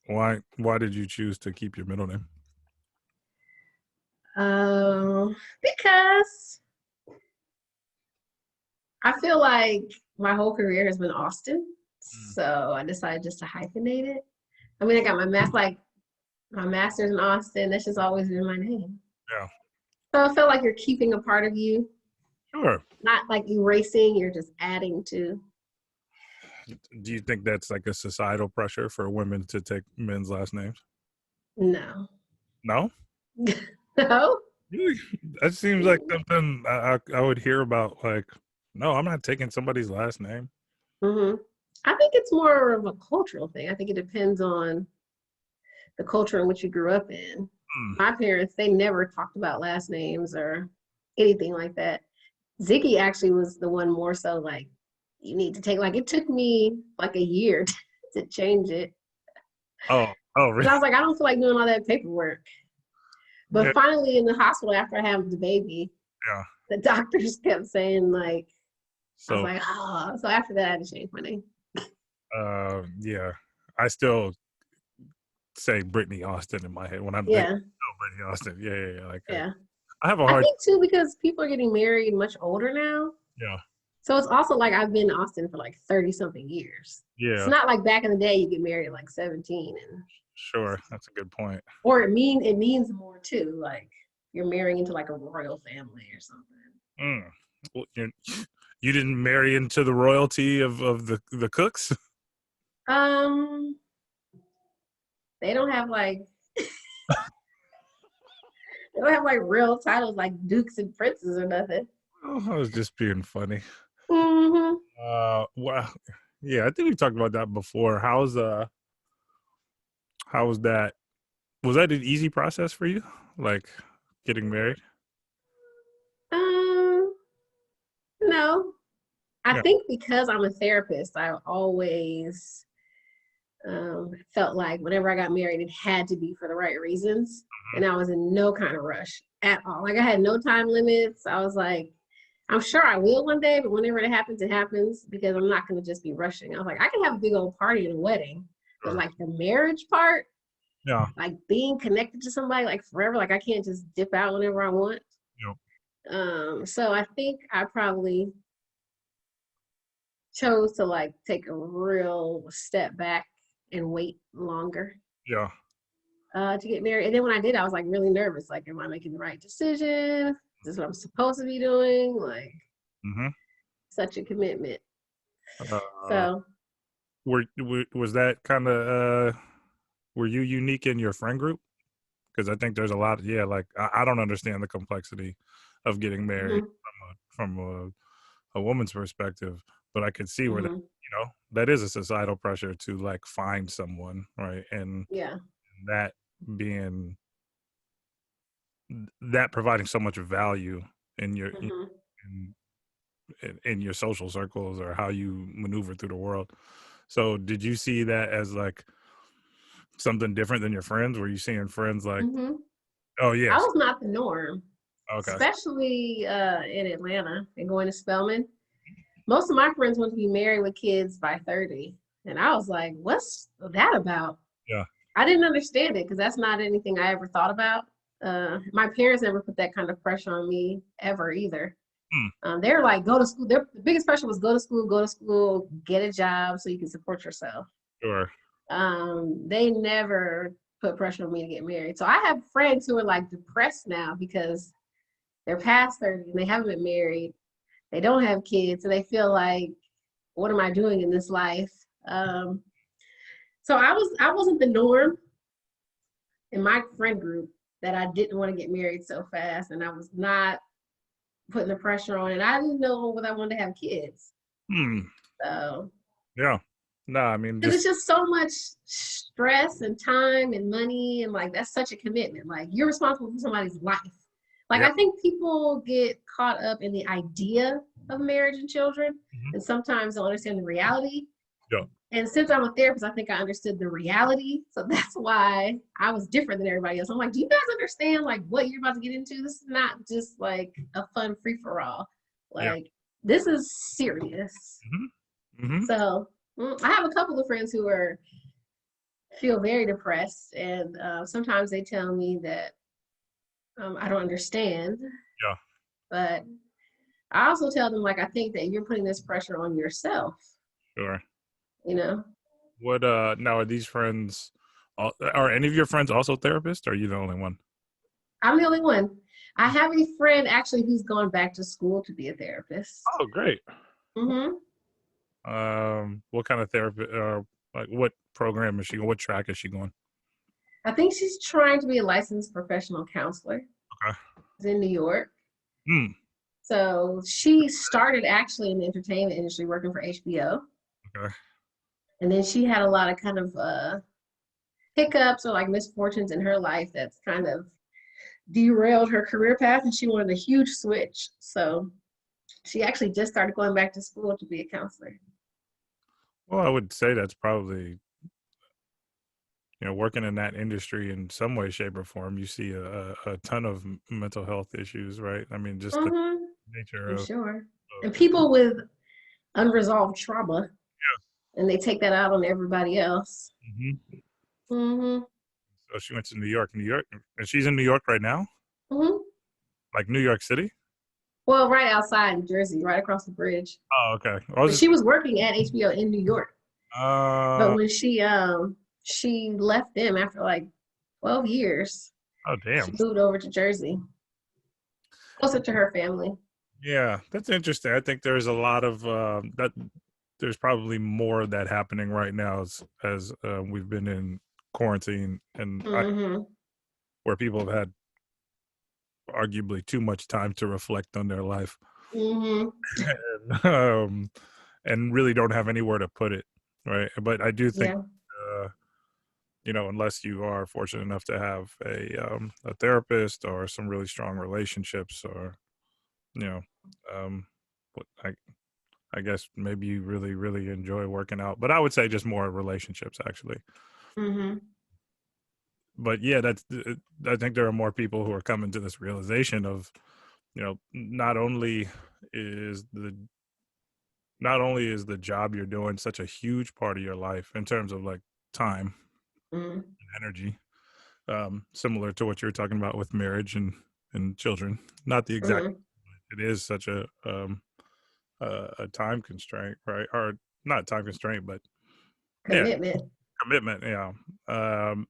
Why did you choose to keep your middle name? Because I feel like my whole career has been Austin, Mm. so I decided just to hyphenate it. I mean, I got my master's in Austin. That's just always been my name. Yeah, So I felt like you're keeping a part of you, sure. not like erasing. You're just adding to. Do you think that's like a societal pressure for women to take men's last names? No, No, no. really? That seems like something I would hear about. Like, no, I'm not taking somebody's last name. Hmm. I think it's more of a cultural thing. I think it depends on the culture in which you grew up in. Mm. My parents, they never talked about last names or anything like that. Ziggy actually was the one more so like, you need to take, like, it took me like a year to change it. Oh, Because really? I was like, I don't feel like doing all that paperwork. Yeah, But finally, in the hospital after I had the baby, yeah. the doctors kept saying, like, I was So, like, oh. So after that, I had to change my name. yeah, I still say Brittany Austin in my head when I'm thinking, Yeah, oh, Brittany Austin. Yeah, yeah, yeah. Like, yeah. I have a I hard, think too, because people are getting married much older now. yeah, So it's also like I've been in Austin for like 30 something years. It's yeah, not like back in the day you get married at like 17 and sure. That's a good point. or it means more too, like you're marrying into like a royal family or something. Mm. Well, you didn't marry into the royalty of the Cooks? Um, they don't have like they don't have like real titles like dukes and princes or nothing. Oh, I was just being funny. Hmm. Well, yeah, I think we talked about that before. How was that? Was that an easy process for you? Like getting married? Um, no. I Yeah. think because I'm a therapist, I always felt like whenever I got married, it had to be for the right reasons. And I was in no kind of rush at all. Like I had no time limits. I was like, I'm sure I will one day, but whenever it happens because I'm not going to just be rushing. I was like, I can have a big old party and a wedding, but Sure. like the marriage part, Yeah. like being connected to somebody like forever, like I can't just dip out whenever I want. Yep. So I think I probably chose to like take a real step back and wait longer Yeah. to get married. And then when I did, I was like really nervous. Like, am I making the right decision? Is this what I'm supposed to be doing? Like, Hmm. such a commitment. Uh, So, was that kind of were you unique in your friend group? Because I think there's a lot. Yeah, like I don't understand the complexity of getting married mhm, from a woman's perspective, but I could see where that mhm, that is a societal pressure to like find someone, right? And yeah, that being that providing so much value in your mhm. in, in your social circles or how you maneuver through the world. So did you see that as like something different than your friends? Were you seeing friends like, Mhm. oh I yes, was not the norm, okay, especially in Atlanta and going to Spelman. Most of my friends want to be married with kids by 30. And I was like, what's that about? yeah, I didn't understand it because that's not anything I ever thought about. My parents never put that kind of pressure on me ever either. hmm, They're like, go to school. The biggest pressure was go to school, get a job so you can support yourself. sure, They never put pressure on me to get married. So I have friends who are like depressed now because they're past 30 and they haven't been married. They don't have kids, and they feel like, what am I doing in this life? Um, so I wasn't the norm in my friend group that I didn't want to get married so fast, and I was not putting the pressure on, and I didn't know whether I wanted to have kids. hmm, So, yeah, no, I mean because it's just just so much stress and time and money, and like that's such a commitment. Like you're responsible for somebody's life. Like yeah, I think people get caught up in the idea of marriage and children, mhm, and sometimes don't understand the reality. yeah, And since I'm a therapist, I think I understood the reality. So that's why I was different than everybody else. I'm like, do you guys understand like what you're about to get into? This is not just like a fun free for all. yeah, Like this is serious. hmm, hmm, So I have a couple of friends who are feel very depressed, and sometimes they tell me that I don't understand, Yeah, but I also tell them like I think that you're putting this pressure on yourself, sure. you know. What now are these friends are any of your friends also therapists or are you the only one? I'm the only one. I have a friend actually who's gone back to school to be a therapist. Oh, great. Hmm. What kind of therapy like what program is she going? What track is she going? I think she's trying to be a licensed professional counselor. Okay. She's in New York. Hmm. So she started actually in the entertainment industry working for HBO. Okay. And then she had a lot of kind of hiccups or like misfortunes in her life that's kind of derailed her career path, and she wanted a huge switch. So she actually just started going back to school to be a counselor. Well, I would say that's probably, working in that industry in some way, shape, or form, you see a ton of mental health issues, right? I mean, just the Hmm. nature I'm of, sure. of And people with unresolved trauma, and they take that out on everybody else. Mhm. Hmm. So she went to New York, and she's in New York right now, Hmm. like New York City. Well, right outside in Jersey, right across the bridge. Oh, okay. I was But just, she was working at HBO in New York. But uh, when she left them after like 12 years, oh, she damn. moved over to Jersey, closer to her family. Yeah, that's interesting. I think there's a lot of that. There's probably more of that happening right now as we've been in quarantine, and Hmm. where people have had arguably too much time to reflect on their life, Hmm. and, and really don't have anywhere to put it, right? But I do think, Yeah. uh, unless you are fortunate enough to have a therapist or some really strong relationships, or you know, um, what I guess maybe you really, really enjoy working out, but I would say just more relationships actually. Hmm. But yeah, I think there are more people who are coming to this realization of, not only is the job you're doing such a huge part of your life in terms of like time Hmm. and energy, similar to what you're talking about with marriage and children. Not the exact, Hmm. it is such a time constraint, right? Or not time constraint, but yeah, Commitment. commitment. Yeah. Um,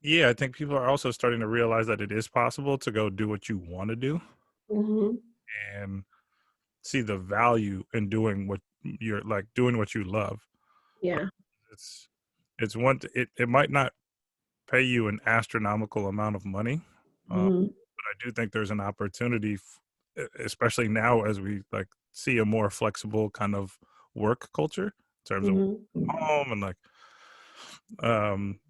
yeah, I think people are also starting to realize that it is possible to go do what you want to do Hmm. and see the value in doing what you're like doing what you love. Yeah. It's it's it might not pay you an astronomical amount of money, Hmm. but I do think there's an opportunity, especially now as we like see a more flexible kind of work culture in terms of Hmm. home and like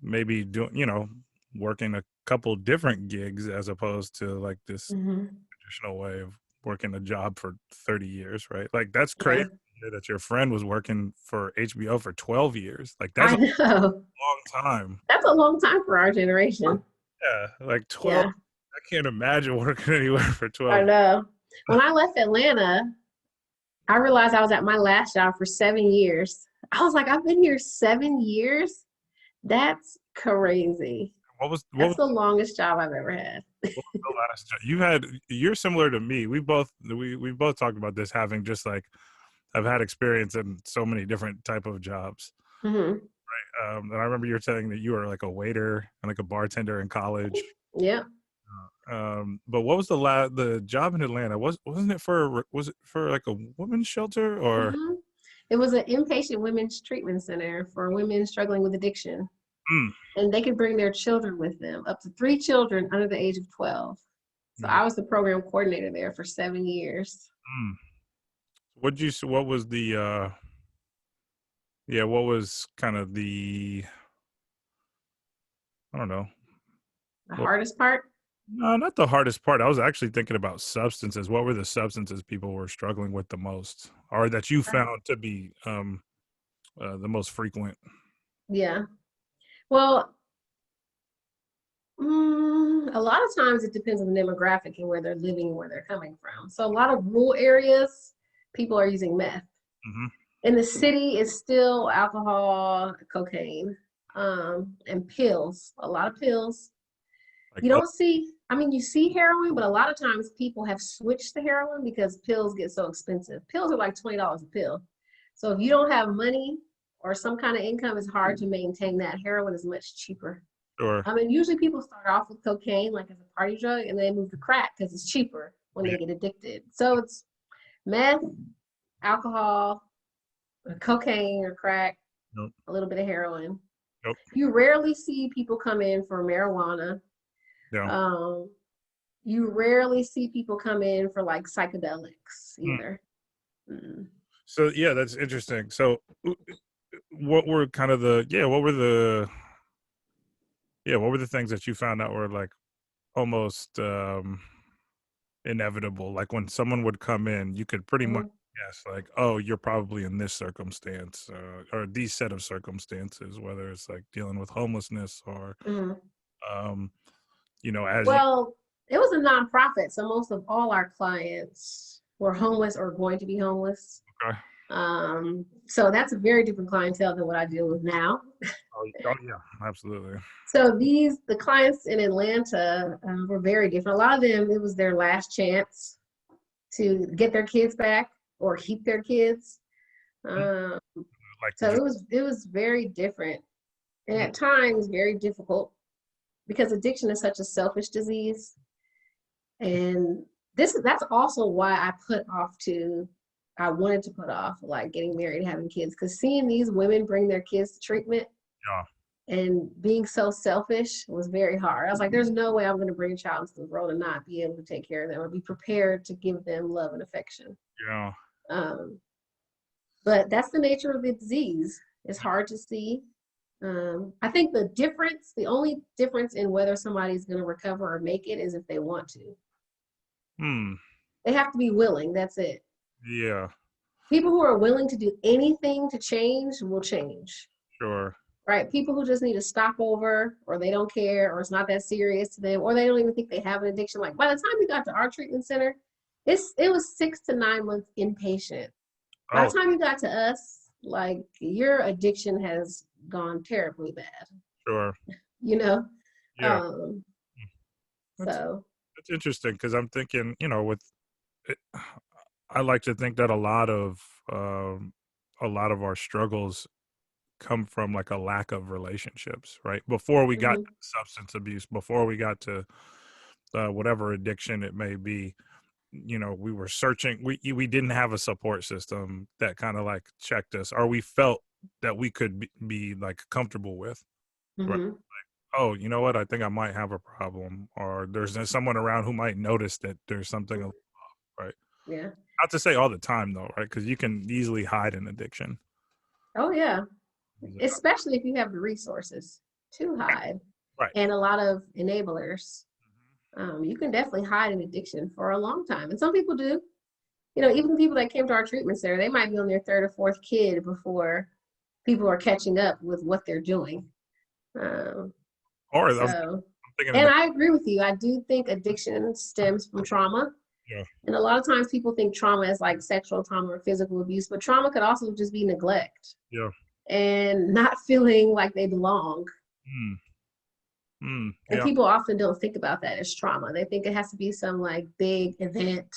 maybe doing working a couple different gigs as opposed to like this Hmm. traditional way of working a job for 30 years, right? Like that's crazy Yeah. that your friend was working for HBO for 12 years. Like that's I a know. long time. That's a long time for our generation. Yeah, like 12. Yeah, I can't imagine working anywhere for I 12. know. When I left Atlanta, I realized I was at my last job for 7 years. I was like, I've been here 7 years. That's crazy. What That's was the longest job I've ever had. what was the last job you had? You're similar to me. We both talked about this, having just like I've had experience in so many different type of jobs. Hmm. And I remember you were saying that you were like a waiter and like a bartender in college. Yeah. But what was the job in Atlanta? Was it for like a women's shelter or? Hmm. It was an inpatient women's treatment center for women struggling with addiction. Mm, And they could bring their children with them, up to 3 children under the age of 12. So mm, I was the program coordinator there for 7 years. mm. What was the yeah, what was kind of the, I don't know. The Well, hardest part, no, not the hardest part. I was actually thinking about substances. What were the substances people were struggling with the most, or that you found to be the most frequent? yeah. Well, a lot of times it depends on the demographic and where they're living and where they're coming from. So a lot of rural areas, people are using meth. Hmm. In the city, it's still alcohol, cocaine. and pills, a lot of pills. Like, You oh, don't see, I mean, you see heroin, but a lot of times people have switched to heroin because pills get so expensive. Pills are like $20 a pill. So if you don't have money or some kind of income, it's hard to maintain that. Heroin is much cheaper. sure. I mean, usually people start off with cocaine, like as a party drug, and then move to crack because it's cheaper when Yeah. they get addicted. So it's meth, alcohol, cocaine or crack, Nope. a little bit of heroin. Nope. You rarely see people come in for marijuana. Yeah. Um, you rarely see people come in for like psychedelics Mm. either. Mm. So yeah, that's interesting. So what were kind of the what were the things that you found out were like almost inevitable? Like when someone would come in, you could pretty much Mhm. guess like, oh, you're probably in this circumstance or these set of circumstances, whether it's like dealing with homelessness or Mhm. um, as you Well, it was a nonprofit, so most of all our clients were homeless or going to be homeless. okay. So that's a very different clientele than what I deal with now. Oh yeah, absolutely. So the clients in Atlanta were very different. A lot of them, it was their last chance to get their kids back or keep their kids. Mm. Um, Like so it was very different and mm, at times very difficult because addiction is such a selfish disease. And that's also why I wanted to put off like getting married and having kids because seeing these women bring their kids to treatment yeah, and being so selfish was very hard. I was like, there's no way I'm going to bring a child into the world and not be able to take care of them or be prepared to give them love and affection. yeah. Um, but that's the nature of the disease. It's hard to see. I think the only difference in whether somebody's going to recover or make it is if they want to. Hmm. They have to be willing. That's it. Yeah, People who are willing to do anything to change will change. sure. Right? People who just need to stop over or they don't care or it's not that serious to them or they don't even think they have an addiction. Like by the time we got to our treatment center, it was 6 to 9 months inpatient. By the Oh, time you got to us, like your addiction has gone terribly bad, sure. you know? Yeah. Um, That's so that's interesting because I'm thinking, with it, I like to think that a lot of our struggles come from like a lack of relationships, right? Before we got to mhm, substance abuse, before we got to whatever addiction it may be, we were searching. We didn't have a support system that kind of like checked us, or we felt that we could be like comfortable with, right? mhm, Oh, you know what? I think I might have a problem, or there's someone around who might notice that there's something, right? yeah. Not to say all the time though, right? Because you can easily hide an addiction. Oh yeah. Yeah. Especially if you have the resources to hide Right. and a lot of enablers. Mhm. You can definitely hide an addiction for a long time. And some people do. Even people that came to our treatment center, they might be on their third or fourth kid before people are catching up with what they're doing. Um, Or I'm so, thinking in and the I agree with you. I do think addiction stems from trauma. yeah, And a lot of times people think trauma is like sexual trauma or physical abuse, but trauma could also just be neglect yeah, and not feeling like they belong. mm, And yeah, people often don't think about that as trauma. They think it has to be some like big event.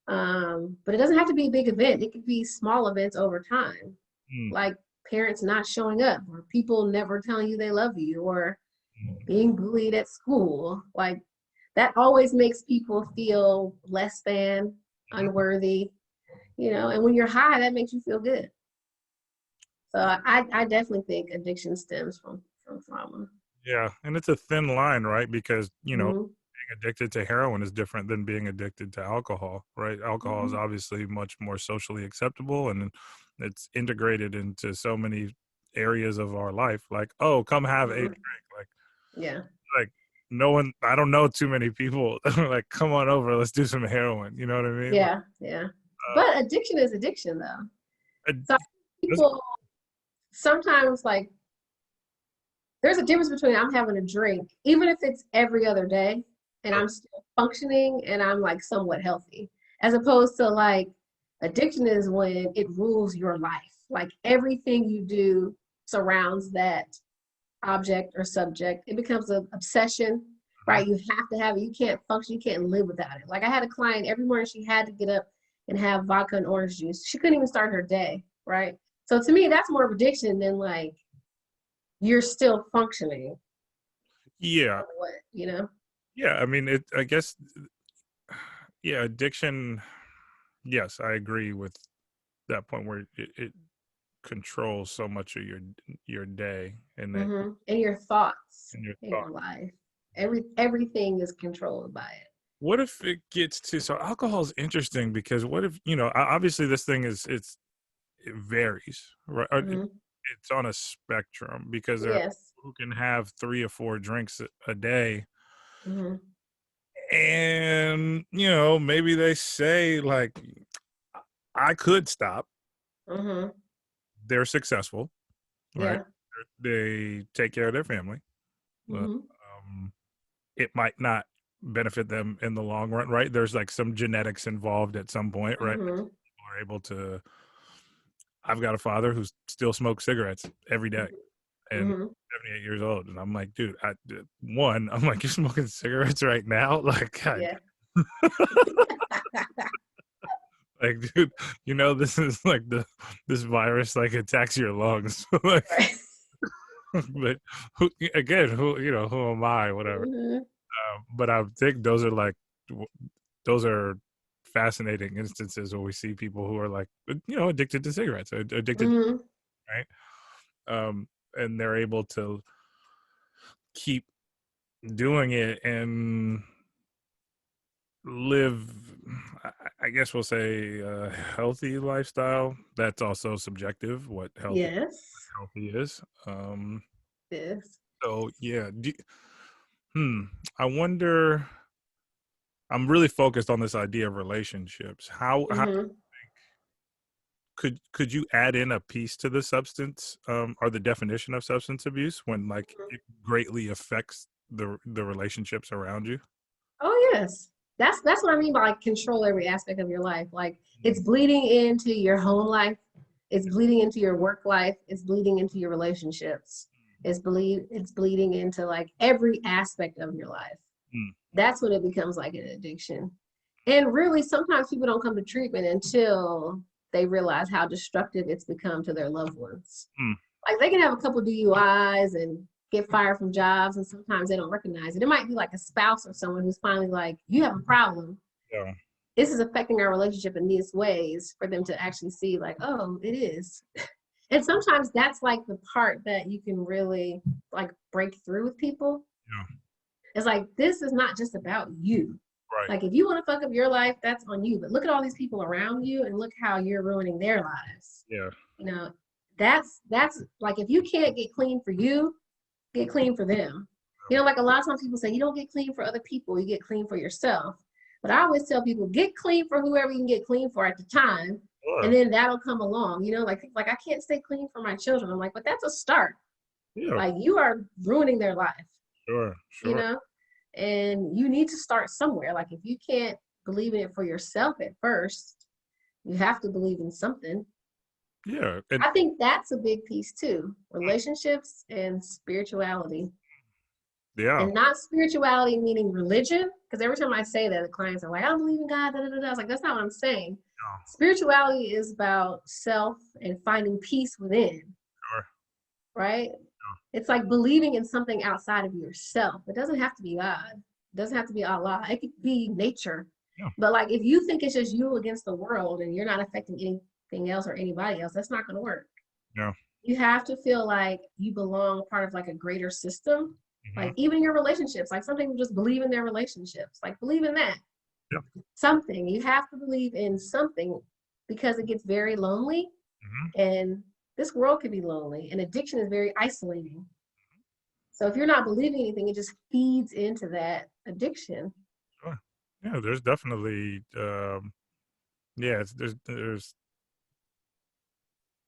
But it doesn't have to be a big event. It could be small events over time, mm, like parents not showing up, or people never telling you they love you, or mm, being bullied at school. Like that always makes people feel less than, mhm. unworthy, and when you're high, that makes you feel good. So I definitely think addiction stems from trauma. Yeah, and it's a thin line, right? Because Mm-hmm. being addicted to heroin is different than being addicted to alcohol, right? Alcohol is Mm-hmm. obviously much more socially acceptable, and it's integrated into so many areas of our life. Like, oh, come have a Mm-hmm. drink. Like, Yeah. like no one. I don't know too many people that are like, come on over, let's do some heroin. You know what I mean? Like, Yeah. Yeah. uh, But addiction is addiction, though. it So doesn't- people sometimes like there's a difference between I'm having a drink, even if it's every other day, and sure. I'm still functioning and I'm like somewhat healthy, as opposed to like addiction is when it rules your life. Like everything you do surrounds that. object or subject. It becomes an obsession, Mhm. right? You have to have it. You can't function. You can't live without it. Like I had a client every morning, she had to get up and have vodka and orange juice. She couldn't even start her day, right? So to me, that's more of addiction than like you're still functioning Yeah, or what, you know? yeah. I mean, I guess, yeah, addiction. Yes, I agree with that point where it controls so much of your day and that And your thoughts and your in your thought. life. Everything is controlled by it. What if it gets to so alcohol is interesting because what if obviously this thing it varies, right? Hmm. It's on a spectrum because there are Yes. people who can have 3 or 4 drinks a day, Hmm. and maybe they say like I could stop. Hmm. They're successful, right? Yeah. They take care of their family. Uh, Hmm. um, it might not benefit them in the long run, right? There's like some genetics involved at some point, right? Hmm. People are able to. I've got a father who still smokes cigarettes every day, and Hmm. 78 years old, and I'm like, dude, one, I'm like, you're smoking cigarettes right now, like, God, Yeah. like, dude, this is like this virus like attacks your lungs, like, Right. but again, who am I, whatever. Hmm. But I think those are like those are fascinating instances where we see people who are like addicted to cigarettes, addicted, Hmm. right? Um, and they're able to keep doing it and live, I guess we'll say, a healthy lifestyle. That's also subjective, what Yes. healthy is. Yes. So yeah, hmm, I wonder. I'm really focused on this idea of relationships. How Hmm. could you add in a piece to the substance, or the definition of substance abuse when like it greatly affects the relationships around you? Oh yes. That's what I mean by like control every aspect of your life. Like it's bleeding into your home life, it's bleeding into your work life, it's bleeding into your relationships. It's bleeding into like every aspect of your life. Mm, That's when it becomes like an addiction. And really sometimes people don't come to treatment until they realize how destructive it's become to their loved ones. mm, Like they can have a couple DUIs and get fired from jobs, and sometimes they don't recognize it. It might be like a spouse or someone who's finally like, "You have a problem. yeah, This is affecting our relationship in these ways." For them to actually see, like, "Oh, it is." And sometimes that's like the part that you can really like break through with people. yeah, It's like this is not just about you. right, Like if you want to fuck up your life, that's on you. But look at all these people around you and look how you're ruining their lives. yeah, You know, that's like if you can't get clean for you, get clean for them. Like a lot of times people say you don't get clean for other people, you get clean for yourself. But I always tell people get clean for whoever you can get clean for at the time, and sure, then that'll come along. Like I can't stay clean for my children. I'm like, but that's a start. yeah, Like you are ruining their life, sure, you sure, know, and you need to start somewhere. Like if you can't believe in it for yourself at first, you have to believe in something. yeah, and I think that's a big piece too. Relationships and spirituality. yeah, And not spirituality meaning religion, because every time I say that, the clients are like, I don't believe in God. Da, da, da, da. I was like, that's not what I'm saying. yeah, Spirituality is about self and finding peace within, sure, right? It's like believing in something outside of yourself. It doesn't have to be God. It doesn't have to be Allah. It could be nature. yeah, But like if you think it's just you against the world and you're not affecting anything else or anybody else, that's not going to work. yeah, You have to feel like you belong part of like a greater system. hmm, Like even your relationships, like some people just believe in their relationships, like believe in that. yeah, Something. You have to believe in something because it gets very lonely, hmm, and this world can be lonely, and addiction is very isolating. So if you're not believing anything, it just feeds into that addiction. sure, yeah. There's definitely, yeah.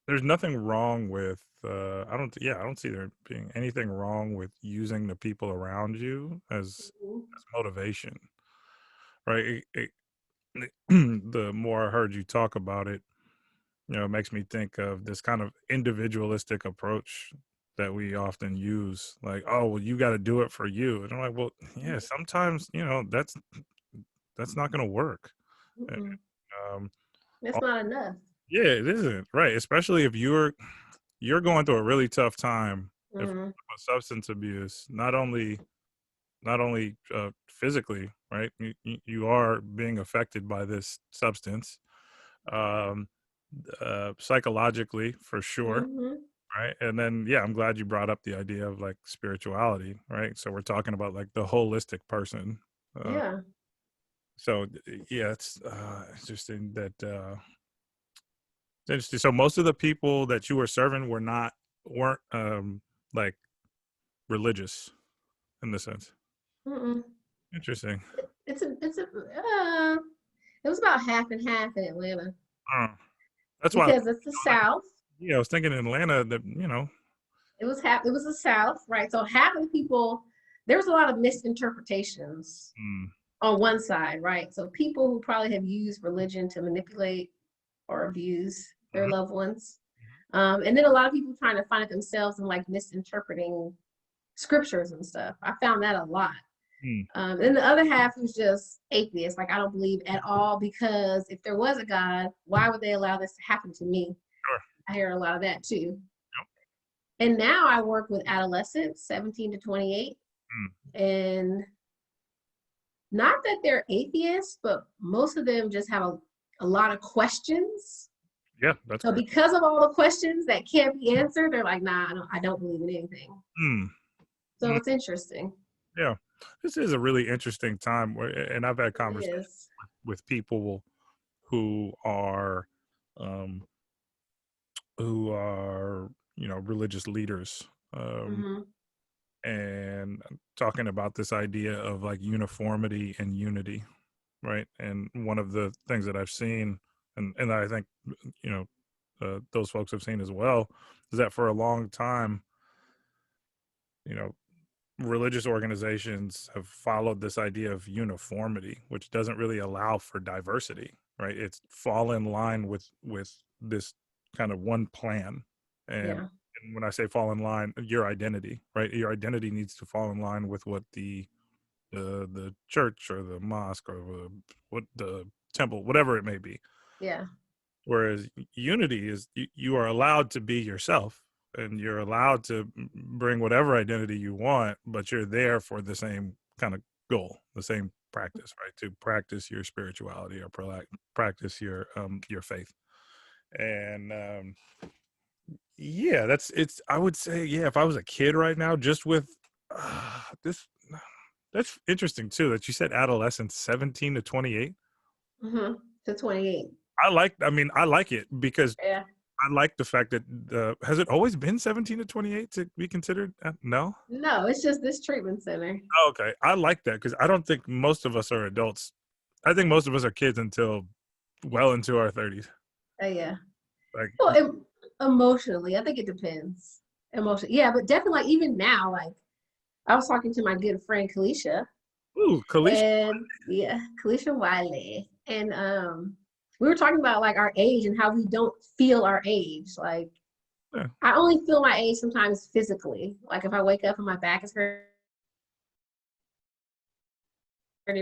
There's nothing wrong with. I don't. Yeah, I don't see there being anything wrong with using the people around you as motivation, right? The more I heard you talk about it, it makes me think of this kind of individualistic approach that we often use, like, "Oh, well, you gotta do it for you," and I'm like, "Well, yeah, sometimes, that's not gonna work." And, Mm-mm. um, That's al not enough. yeah, it isn't, right, especially if you're going through a really tough time if Mhm. with substance abuse, not only physically, right? You are being affected by this substance, um, psychologically for sure, Mhm. right? And then, yeah, I'm glad you brought up the idea of like spirituality, right? So we're talking about like the holistic person. Uh, Yeah. yeah, it's interesting that it's interesting. So most of the people that you were serving weren't like religious in the sense. Mm-mm. Interesting. It was about half and half in Atlanta Uh, that's why. because it's the South. Yeah, I was thinking in Atlanta that, It was the South, right? So half of the people, there was a lot of misinterpretations mm, on one side, right? So people who probably have used religion to manipulate or abuse their mhm, loved ones. And then a lot of people trying to find it themselves and like misinterpreting scriptures and stuff. I found that a lot. mm, And the other half was just atheist. Like, I don't believe at all because if there was a God, why would they allow this to happen to me? sure. I hear a lot of that too. Yep. And now I work with adolescents, 17 to 28. Mm, And not that they're atheists, but most of them just have a lot of questions. yeah, that's So great. because of all the questions that can't be answered, they're like, nah, I don't believe in anything. Mm, So mm, it's interesting. yeah, this is a really interesting time and I've had It conversations is. with people who are, um, religious leaders, Mm-hmm. and talking about this idea of like uniformity and unity, right? And one of the things that I've seen, and I think, you know, those folks have seen as well, is that for a long time, you know, religious organizations have followed this idea of uniformity, which doesn't really allow for diversity, right? It's fall in line with this kind of one plan. And, Yeah. and when I say fall in line, your identity, right? Your identity needs to fall in line with what the church or the mosque or what the temple, whatever it may be. Yeah. Whereas unity is you are allowed to be yourself and you're allowed to bring whatever identity you want, but you're there for the same kind of goal, the same practice, right? To practice your spirituality or practice your faith. And yeah, it's I would say, yeah, if I was a kid right now, just with this that's interesting too that you said adolescence 17 to 28. Mm-hmm. To 28. I like it because Yeah. I like the fact that has it always been 17 to 28 to be considered? No? No, it's just this treatment center. Oh, okay. I like that because I don't think most of us are adults. I think most of us are kids until well into our 30s. Yeah. Like, Well, emotionally, I think it depends. Emotion, yeah, but definitely, like even now, like I was talking to my good friend Kalisha, ooh, Kalisha. and yeah, Kalisha Wiley, and we were talking about like our age and how we don't feel our age. Like Yeah. I only feel my age sometimes physically. Like if I wake up and my back is hurting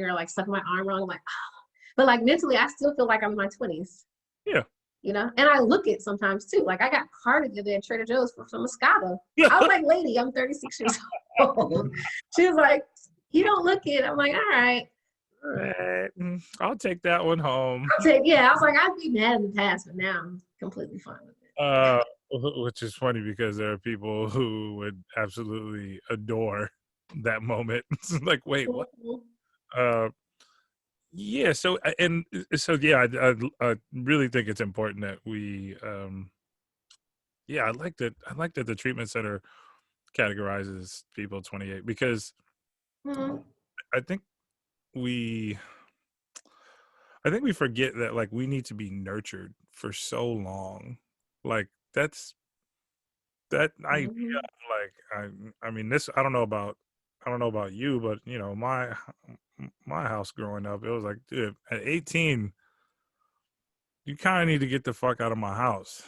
or like sucking my arm wrong, I'm like, oh. But like mentally, I still feel like I'm in my 20s. Yeah. You know, and I look it sometimes too. Like I got carded the other day at Trader Joe's for some Moscato. Yeah. I was like, lady, I'm 36 years old. She was like, you don't look it. I'm like, all right. Alright, I'll take that one home. I'll take, yeah. I was like, I'd be mad in the past, but now I'm completely fine with Uh, which is funny because there are people who would absolutely adore that moment. It's like, wait, what? it. Uh, yeah. So yeah, I really think it's important that we, yeah, I like that the treatment center categorizes people 28 because Mhm. I think we, I think we forget that like we need to be nurtured for so long. Like that idea, Mhm. like I mean this I don't know about you, but you know, my house growing up, it was like, dude, at 18, you kind of need to get the fuck out of my house.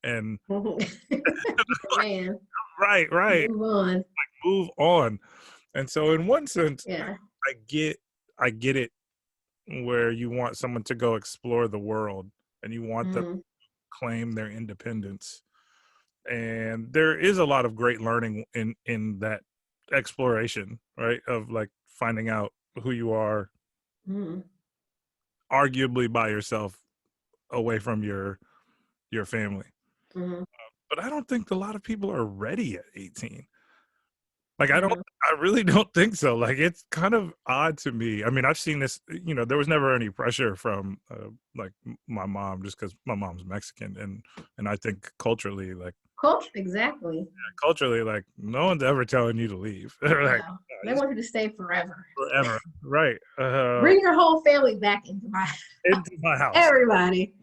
And Mhm. Man. Right, right. Move on. Move on. And so in one sense, Yeah. I get I get it where you want someone to go explore the world and you want them to Mhm. claim their independence. And there is a lot of great learning in that exploration, right? Of like finding out who you are Mhm. arguably by yourself away from your family. Mhm. But I don't think a lot of people are ready at 18. Like Yeah. I really don't think so. Like it's kind of odd to me. I mean, I've seen this, there was never any pressure from like my mom just cuz my mom's Mexican and I think Culture, exactly. culturally like no one's ever telling you to leave. They're like No. "No, They you want you to stay forever. forever." Right. Bring your whole family back into my Into my house. everybody.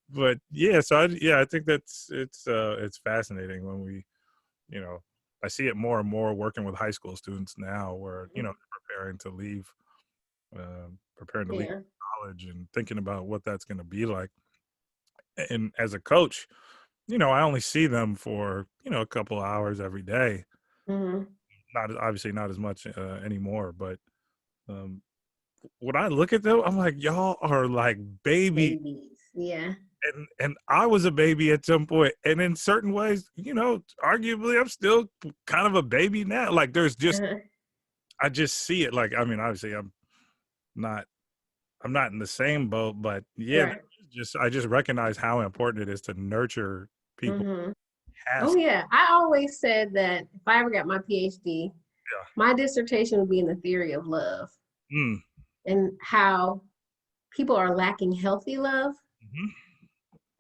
But yeah, so I think it's fascinating when you know, I see it more and more working with high school students now where, they're preparing to leave Yeah. college and thinking about what that's going to be like. And as a coach, I only see them for, a couple hours every day. Mhm. Not obviously not as much anymore, but um, when I look at them, I'm like, y'all are like baby. Babies. Yeah. And I was a baby at some point, and in certain ways, arguably, I'm still kind of a baby now. Like, Uh-huh. I just see it. Like, I mean, obviously, not, I'm not in the same boat, but yeah, Right. I just recognize how important it is to nurture people Mhm. Oh past. yeah. I always said that if I ever got my PhD, Yeah. my dissertation would be in the theory of love Mm, and how people are lacking healthy love.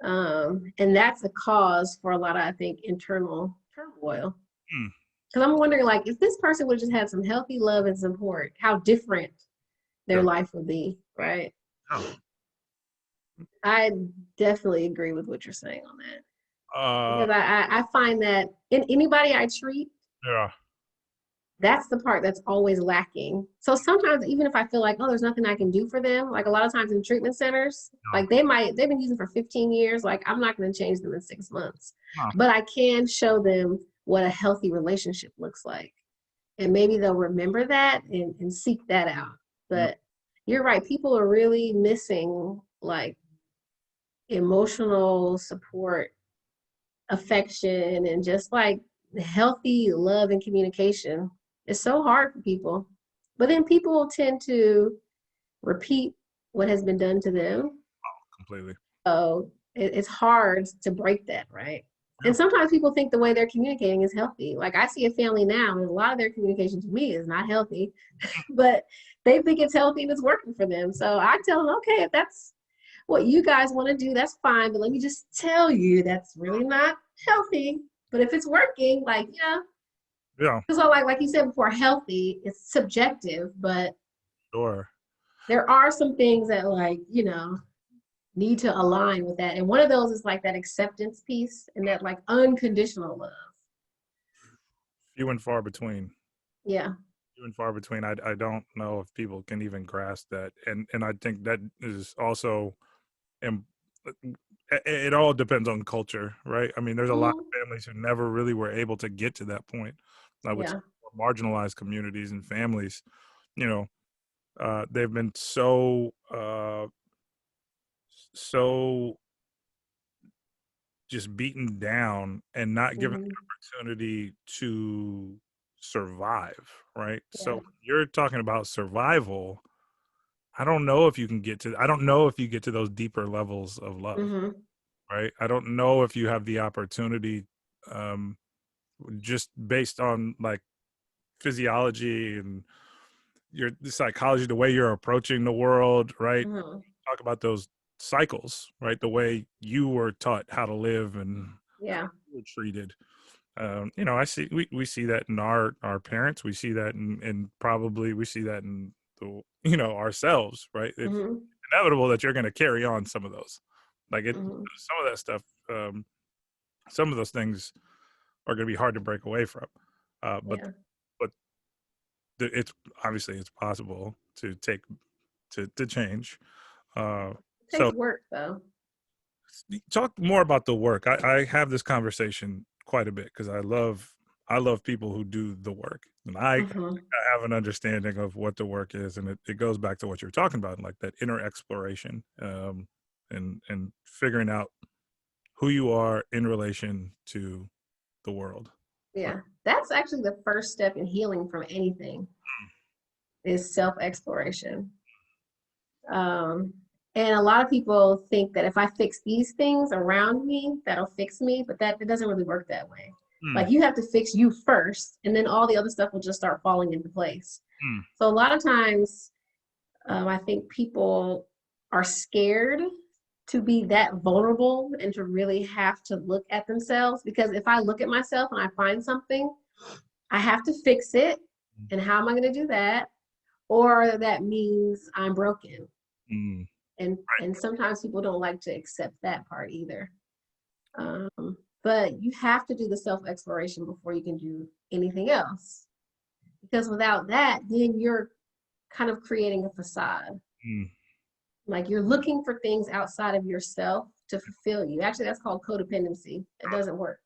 mhm, And that's a cause for a lot of, I think, internal turmoil. mm, Because I'm wondering, like, if this person would just have some healthy love and support, how different their yeah. life would be, right? Oh, I definitely agree with what you're saying on that. uh, Because I find that in anybody I treat, yeah. that's the part that's always lacking. So sometimes even if I feel like, oh, there's nothing I can do for them, like a lot of times in treatment centers, No, like they've been using for 15 years, like I'm not going to change them in 6 months, no, but I can show them what a healthy relationship looks like. And maybe they'll remember that and seek that out. yep, But you're right, people are really missing like emotional support, affection, and just like healthy love and communication. It's so hard for people. But then people tend to repeat what has been done to them. completely. So it's hard to break that, right? Yeah. And sometimes people think the way they're communicating is healthy. Like I see a family now, and a lot of their communication to me is not healthy, but they think it's healthy and it's working for them. So I tell them, okay, if that's what you guys want to do, that's fine. But let me just tell you, that's really not healthy. But if it's working, like, yeah, Yeah. because like you said before, healthy, it's subjective, but Sure. there are some things that need to align with that. And one of those is like that acceptance piece and that like unconditional love. Few and far between. Yeah. Few and far between. I don't know if people can even grasp that, and I think that is also and it all depends on culture, right? I mean, there's a lot Mhm. of families who never really were able to get to that point. I would say Yeah. more marginalized communities and families, you know, they've been so just beaten down and not given Hmm. the opportunity to survive, right? So Yeah. when you're talking about survival, I don't know if you can get to I don't know if you get to those deeper levels of love, Hmm. right? I don't know if you have the opportunity um just based on like physiology and your the psychology, the way you're approaching the world, right? Hmm. Talk about those cycles, right? The way you were taught how to live and how Yeah. you were treated. I see we see that in our parents. We see that in probably we see that in the ourselves, right? It's Hmm. inevitable that you're going to carry on some of those. Like it, Hmm. some of that stuff, some of those things are going to be hard to break away from. But Yeah. but it's obviously it's possible to take to change. It So takes work though. talk more about the work. I have this conversation quite a bit because I love people who do the work, and I Mhm. have an understanding of what the work is, and it goes back to what you're talking about, like that inner exploration, and figuring out who you are in relation to the world. Right. Yeah. That's actually the first step in healing from anything is self-exploration. Um, and a lot of people think that if I fix these things around me, that'll fix me, but that it doesn't really work that way. Mm, Like you have to fix you first, and then all the other stuff will just start falling into place. mm, So a lot of times, I think people are scared to be that vulnerable and to really have to look at themselves because if I look at myself and I find something, I have to fix it. mm, And how am I going to do that? Or that means I'm broken. mm. And sometimes people don't like to accept that part either. But you have to do the self exploration before you can do anything else. Because without that, then you're kind of creating a facade. Mm, Like you're looking for things outside of yourself to fulfill you. Actually, that's called codependency. It doesn't work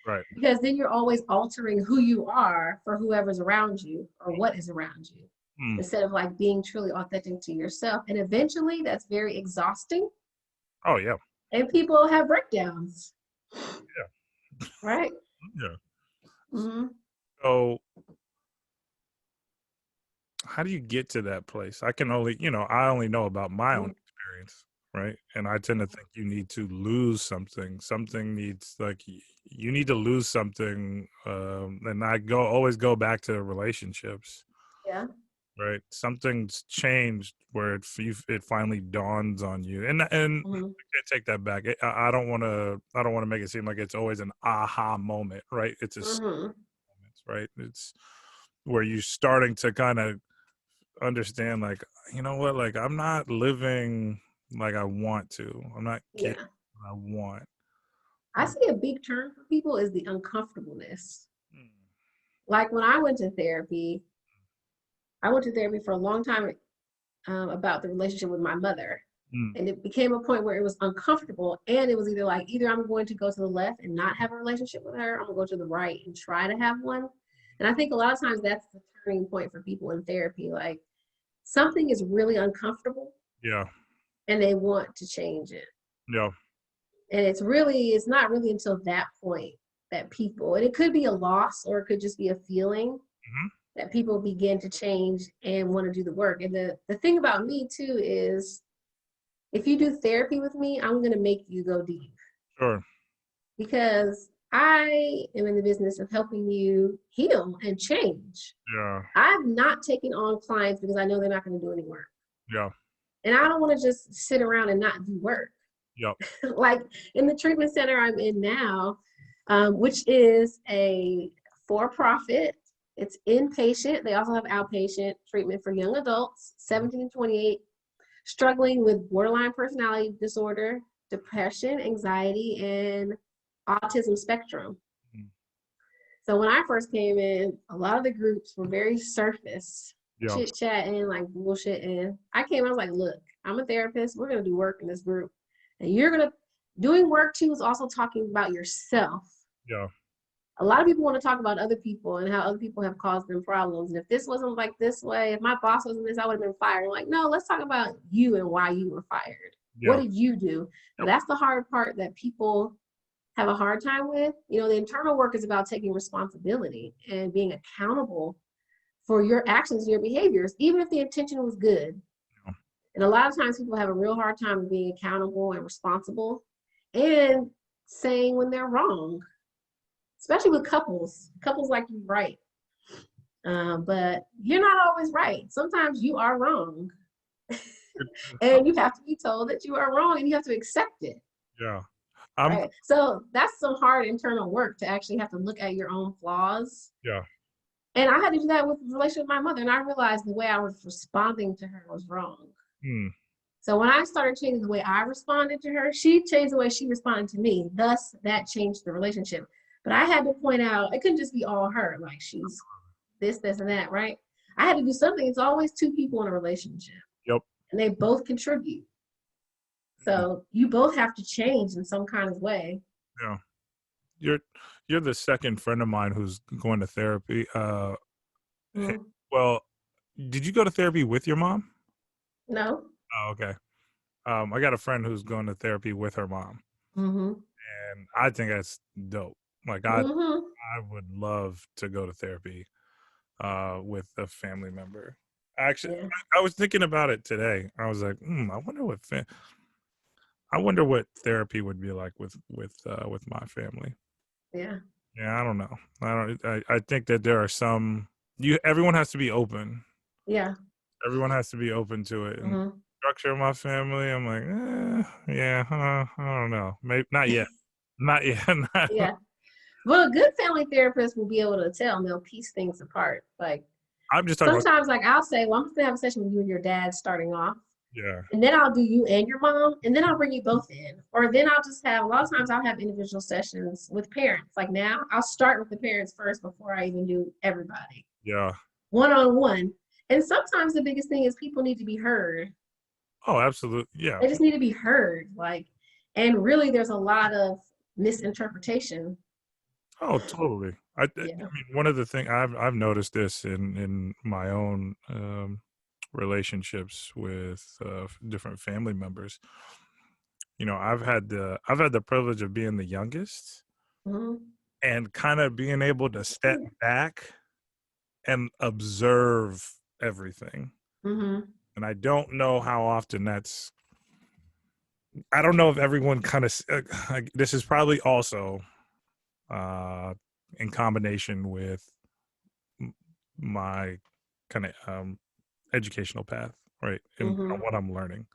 right. because then you're always altering who you are for whoever's around you or what is around you Mm. instead of like being truly authentic to yourself. And eventually that's very exhausting Oh, yeah. and people have breakdowns, Yeah. right? Yeah. Mm-hmm. So, how do you get to that place? I only know about my own experience, right? And I tend to think you need to lose something. Something needs like you need to lose something. And always go back to relationships, Yeah. right? Something's changed where it finally dawns on you, and Mm-hmm. I can't take that back. I don't want to make it seem like it's always an aha moment, right? It's a Mm-hmm. moment, right? It's where you're starting to kind of understand, like, you know what, like I'm not living like I want to. I'm not getting Yeah. what I want. I see a big term for people is the uncomfortableness. Mm, Like when I went to therapy for a long time about the relationship with my mother. mm, And it became a point where it was uncomfortable. And it was either I'm going to go to the left and not have a relationship with her, I'm going to go to the right and try to have one. And I think a lot of times that's the turning point for people in therapy. Like something is really uncomfortable yeah, and they want to change it. yeah, And it's not really until that point that and it could be a loss or it could just be a feeling hmm, that people begin to change and want to do the work. And the thing about me too is if you do therapy with me, I'm going to make you go deep sure, because I am in the business of helping you heal and change. yeah, I've not taken on clients because I know they're not going to do any work. yeah, And I don't want to just sit around and not do work. yeah, Like in the treatment center I'm in now, which is a for profit, it's inpatient. They also have outpatient treatment for young adults, 17 to 28, struggling with borderline personality disorder, depression, anxiety, and autism spectrum. mm, So when I first came in, a lot of the groups were very surface, yeah, chit chatting, like bullshitting. I came, I was like, look, I'm a therapist. We're gonna do work in this group, and you're gonna doing work too is also talking about yourself. yeah, A lot of people want to talk about other people and how other people have caused them problems. And if this wasn't like this way, if my boss wasn't this, I would have been fired. I'm like, no, let's talk about you and why you were fired. What yeah, did you do? And yep, that's the hard part that people have a hard time with. You know, the internal work is about taking responsibility and being accountable for your actions and your behaviors, even if the intention was good. yeah, And a lot of times people have a real hard time being accountable and responsible and saying when they're wrong, especially with couples like you right. But you're not always right. Sometimes you are wrong. it's- And you have to be told that you are wrong and you have to accept it. yeah. I'm Right. So that's some hard internal work to actually have to look at your own flaws. Yeah, And I had to do that with the relationship with my mother. And I realized the way I was responding to her was wrong. mm, So when I started changing the way I responded to her, she changed the way she responded to me. Thus, that changed the relationship. But I had to point out it couldn't just be all her, like she's this, and that, right? I had to do something. It's always two people in a relationship, yep, and they both contribute. mm, So you both have to change in some kind of way. yeah. You're you're the second friend of mine who's going to therapy. Eh, Mhm. well, did you go to therapy with your mom? No. Oh, okay. I got a friend who's going to therapy with her mom, Mhm. and I think that's dope. Like Mhm. I would love to go to therapy with a family member. Actually, Yeah. I was thinking about it today. I was like, I wonder what therapy would be like with my family. Yeah. Yeah, I don't know. I think that there are some you everyone has to be open. Yeah. Everyone has to be open to it. And Mhm. structure of my family, I'm like, yeah, I don't know. Maybe not yet. Not yet. Yeah. Well, a good family therapist will be able to tell, and they'll piece things apart. Like I'm just talking about sometimes, like I'll say, "Well, I'm gonna have a session with you and your dad starting off." yeah. And then I'll do you and your mom, and then I'll bring you both in. Or then I'll just have, a lot of times I'll have individual sessions with parents. Like now, I'll start with the parents first before I even do everybody. Yeah. One on one. And sometimes the biggest thing is people need to be heard. Oh, absolutely. Yeah. They just need to be heard. Like, and really there's a lot of misinterpretation. Oh, totally. I Yeah. mean, one of the things I've noticed this in my own relationships with different family members. You know, I've had the privilege of being the youngest Mm-hmm. and kind of being able to step back and observe everything. Mm-hmm. And I don't know how often I don't know if everyone kind of, this is probably also uh, in combination with my kind of educational path, right? And Mm-hmm. what I'm learning,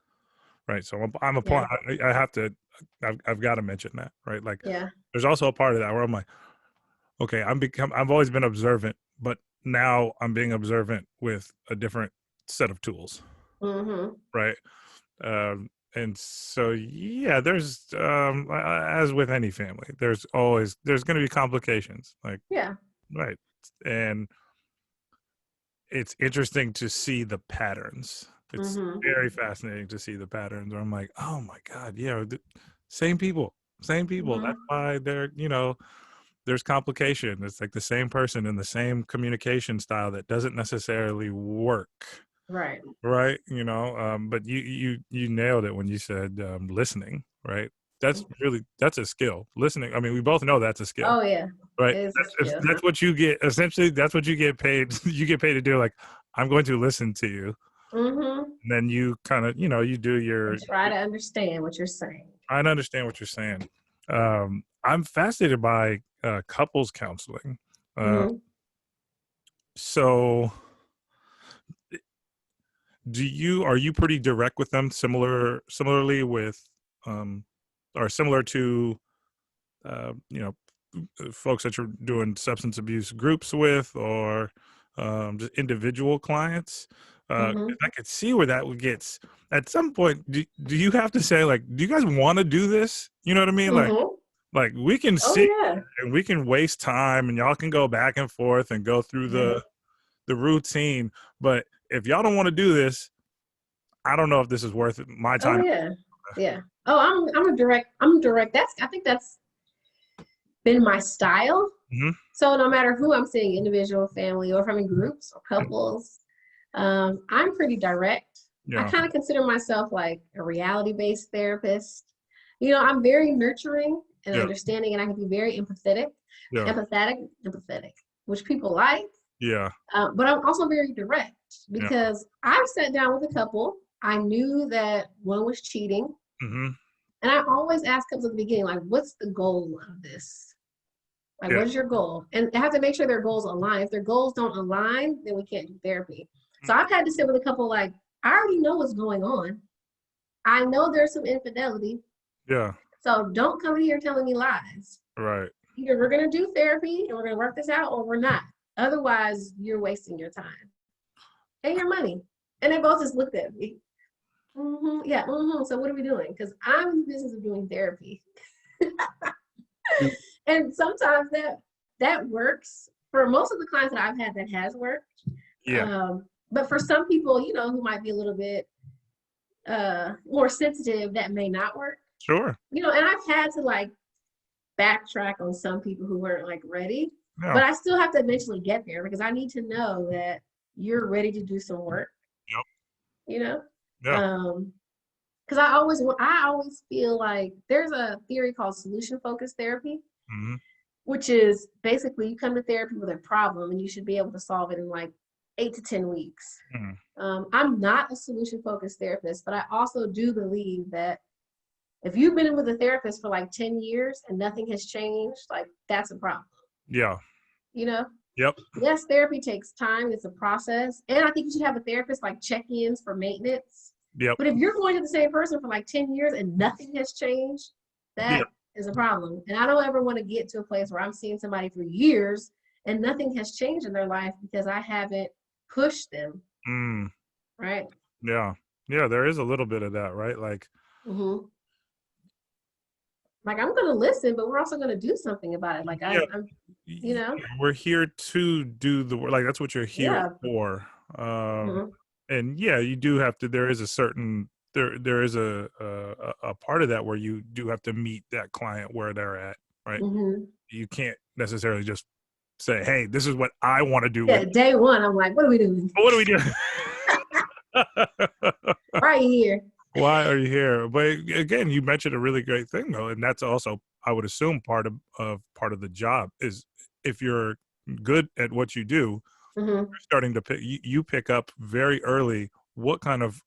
right? So I'm a Yeah. part, I have to, I've got to mention that, right? Like Yeah. there's also a part of that where I'm like, okay, I've always been observant, but now I'm being observant with a different set of tools, Mm-hmm. right? And so yeah, there's as with any family, there's going to be complications, like Yeah. right, and it's interesting to see the patterns. It's Mm-hmm. very fascinating to see the patterns. Where I'm like, oh my god, yeah, same people, same people. That's Mm-hmm. why there's complication. It's like the same person and the same communication style that doesn't necessarily work, Right. right? You know, but you nailed it when you said listening, right? That's a skill. Listening. I mean, we both know that's a skill, Oh yeah. right? It is a skill. That's what you get. Essentially, that's what you get paid. You get paid to do. Like, I'm going to listen to you, Mm-hmm. and then you kind of, you do your. And try to understand what you're saying. I understand what you're saying. I'm fascinated by couples counseling. Uh, Mm-hmm. so, are you pretty direct with them? Similarly with, um, or similar to, you know, folks that you're doing substance abuse groups with, or just individual clients. 'Cause Mm-hmm. I could see where that would get. At some point, do you have to say, like, do you guys want to do this? You know what I mean? Mm-hmm. Like we can Oh sit yeah. and we can waste time, and y'all can go back and forth and go through Yeah. the routine. But if y'all don't want to do this, I don't know if this is worth my Oh time. yeah. Yeah. Oh, I'm direct. I think that's been my style. Hmm. So no matter who I'm seeing, individual, family, or if I'm in groups or couples, I'm pretty direct. I Yeah. kind of consider myself like a reality-based therapist. I'm very nurturing and Yeah. understanding, and I can be very Yeah. empathetic, which people like. Yeah. But I'm also very direct Yeah. because I've sat down with a couple. I knew that one was cheating. Hmm. And I always ask couples at the beginning, like, what's the goal of this? Like, Yeah. what is your goal? And I have to make sure their goals align. If their goals don't align, then we can't do therapy. So I've had to sit with a couple like, I already know what's going on. I know there's some infidelity. Yeah. So don't come here telling me lies. Right. Either we're going to do therapy and we're going to work this out or we're not. Otherwise, you're wasting your time and your money. And they both just looked at me. Mm-hmm, yeah. Mm-hmm. So what are we doing? Because I'm in the business of doing therapy. And sometimes that works. For most of the clients that I've had, that has worked. Yeah. But for some people, who might be a little bit more sensitive, that may not work. Sure. And I've had to like backtrack on some people who weren't like ready. Yeah. But I still have to eventually get there because I need to know that you're ready to do some work, Yep. you know? Yeah. Um, because I always feel like there's a theory called solution focused therapy, Hmm. which is basically you come to therapy with a problem and you should be able to solve it in like 8 to 10 weeks. Hmm. I'm not a solution focused therapist, but I also do believe that if you've been with a therapist for like 10 years and nothing has changed, like that's a problem, Yeah. you know? Yep. Yes, therapy takes time, it's a process. And I think you should have a therapist like check ins for maintenance. Yep. But if you're going to the same person for like 10 years and nothing has changed, Yeah. that is a problem. And I don't ever want to get to a place where I'm seeing somebody for years and nothing has changed in their life because I haven't pushed them, Mm. right? Yeah. Yeah. There is a little bit of that, right? Like, Mm-hmm. Like I'm gonna listen, but we're also gonna do something about it. Like yeah, I'm, you know, we're here to do the work. Like that's what you're here yeah. for. Mm-hmm. And yeah, you do have to. There is a certain there is a part of that where you do have to meet that client where they're at, right? Mm-hmm. You can't necessarily just say, "Hey, this is what I want to do with." Yeah, day one, I'm like, what are we doing? What do we do? Right here. Why are you here? But again, you mentioned a really great thing though, and that's also, I would assume, part of the job is if you're good at what you do, Mm-hmm. you're starting to you pick up very early what kind of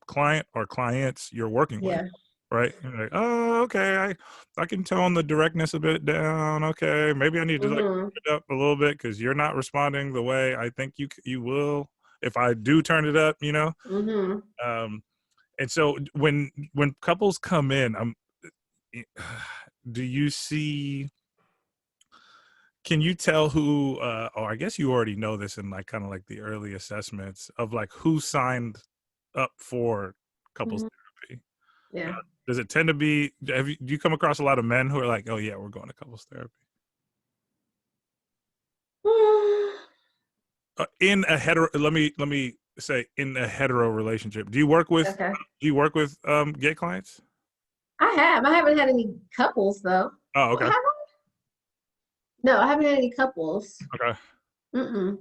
client or clients you're working with, Yeah. right? You're like, oh, okay, I can tone the directness a bit down. Okay, maybe I need to like Mm-hmm. turn it up a little bit because you're not responding the way I think you will if I do turn it up. Mm-hmm. Um, and so when couples come in, do you see? Can you tell who? Or I guess you already know this in like kind of like the early assessments of like who signed up for couples Mm-hmm. therapy. Yeah. Does it tend to be? Do you come across a lot of men who are like, "Oh yeah, we're going to couples therapy"? In a hetero, let me say, in a hetero relationship, Okay. do you work with gay clients? I have. I haven't had any couples though. Oh, What okay, have I? No, I haven't had any couples. okay. Mm-mm.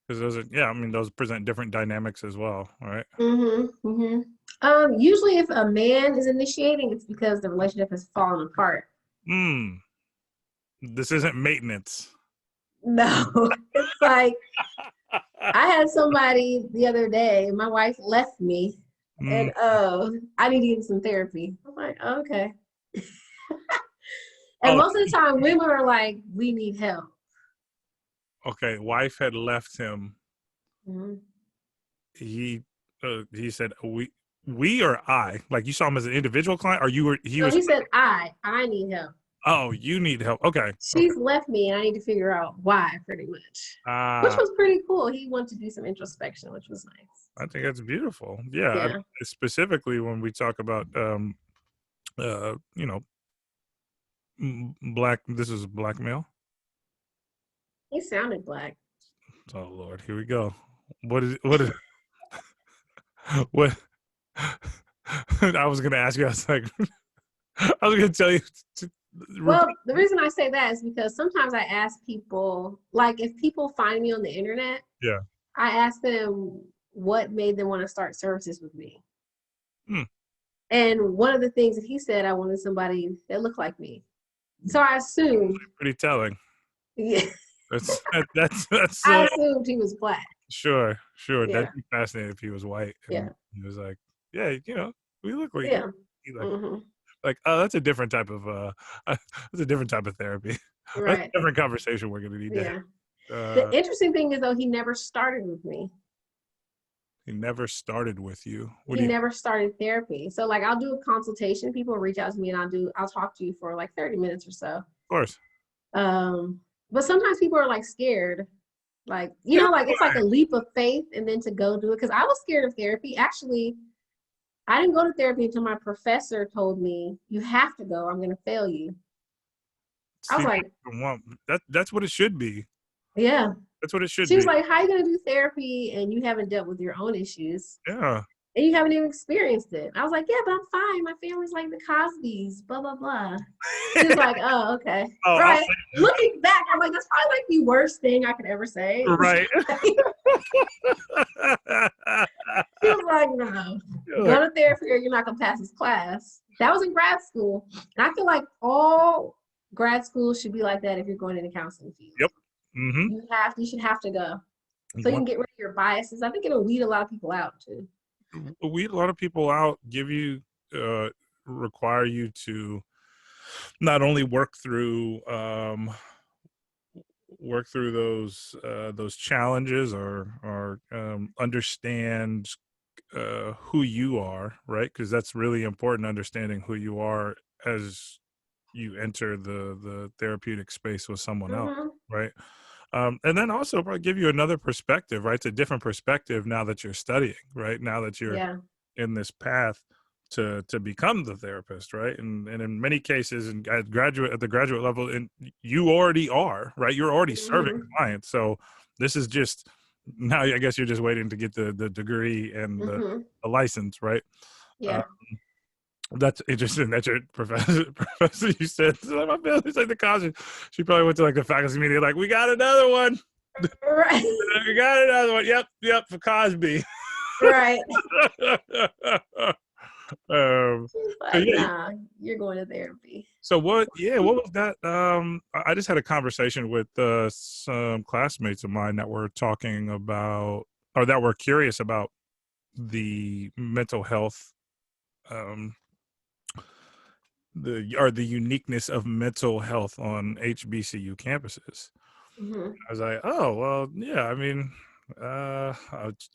Because those are, yeah, I mean, those present different dynamics as well, right? Mm-hmm. Mm-hmm. Usually if a man is initiating, it's because the relationship has fallen apart. Hmm. This isn't maintenance. No, it's like I had somebody the other day, my wife left me Mm, and I need to get some therapy. I'm like, okay. And oh, most of the time women are like, we need help. okay. Wife had left him. Mhm. He he said, we or I, like you saw him as an individual client, or you were he So was. he said, I need help. Oh, you need help. Okay, okay. She's left me and I need to figure out why pretty much. Which Ah, was pretty cool. He wanted to do some introspection, which was nice. I think that's beautiful. Yeah, Yeah. specifically when we talk about you know, black. This is blackmail. He sounded black. Oh Lord, here we go. What is what? I was gonna ask you. I was like, I was gonna tell you to repeat. Well, the reason I say that is because sometimes I ask people, like if people find me on the internet, Yeah. I ask them what made them want to start services with me. Hmm. And one of the things that he said, I wanted somebody that looked like me. So I assumed, Pretty telling. yeah, That's I assumed he was black. sure. Yeah, That'd be fascinating if he was white yeah, and he was like, yeah, we look like yeah. you Hmm. like, oh, that's a different type of that's a different type of therapy. That's Right. a different conversation we're gonna need to Yeah. have. The interesting thing is though, he never started with me. He never started with you. What He do you? Of never started therapy. So like I'll do a consultation. People reach out to me and I'll talk to you for like 30 minutes or so. course. Um, but sometimes people are like scared. Like, Yeah. like it's like a leap of faith and then to go do it. Cause I was scared of therapy. Actually, I didn't go to therapy until my professor told me, you have to go. I'm gonna fail you. I was See, like, that's what it should be. yeah. That's what it should She was be. like, how are you gonna do therapy and you haven't dealt with your own issues? Yeah. and you haven't even experienced it. I was like, yeah, but I'm fine. My family's like the Cosbys, blah, blah, blah. She was like, oh, okay. Oh, I'll Right. Looking back, I'm like, that's probably like the worst thing I could ever say. right. She was like, no, You're like, go to therapy or you're not going to pass this class. That was in grad school. And I feel like all grad schools should be like that if you're going in the counseling field. yep. Mm-hmm. You should have to go. So you can get rid of your biases. I think it'll weed a lot of people out too. Weed a lot of people out, give you, require you to not only work through those challenges or understand who you are, right? Because that's really important, understanding who you are as you enter the therapeutic space with someone else, Mm-hmm. right? And then also probably give you another perspective, right? It's a different perspective now that you're studying, right? Now that you're Yeah. in this path to become the therapist, right? And in many cases, and at the graduate level, and you already are, right? You're already serving Mm-hmm. clients. So this is just now. I guess you're just waiting to get the degree and Mm-hmm. the license, right? Uh, Yeah. that's interesting. That your professor, professor, you said my family's like the college. She probably went to like the faculty meeting, like we got another one. Right. We got another one. Yep, for Cosby. Right. um, She's so like, yeah, nah, you're going to therapy. so what? Yeah, what was that? I just had a conversation with some classmates of mine that were talking about, or that were curious about the mental health, um, the uniqueness of mental health on HBCU campuses. Mm-hmm. I was like, oh well, yeah. I mean, I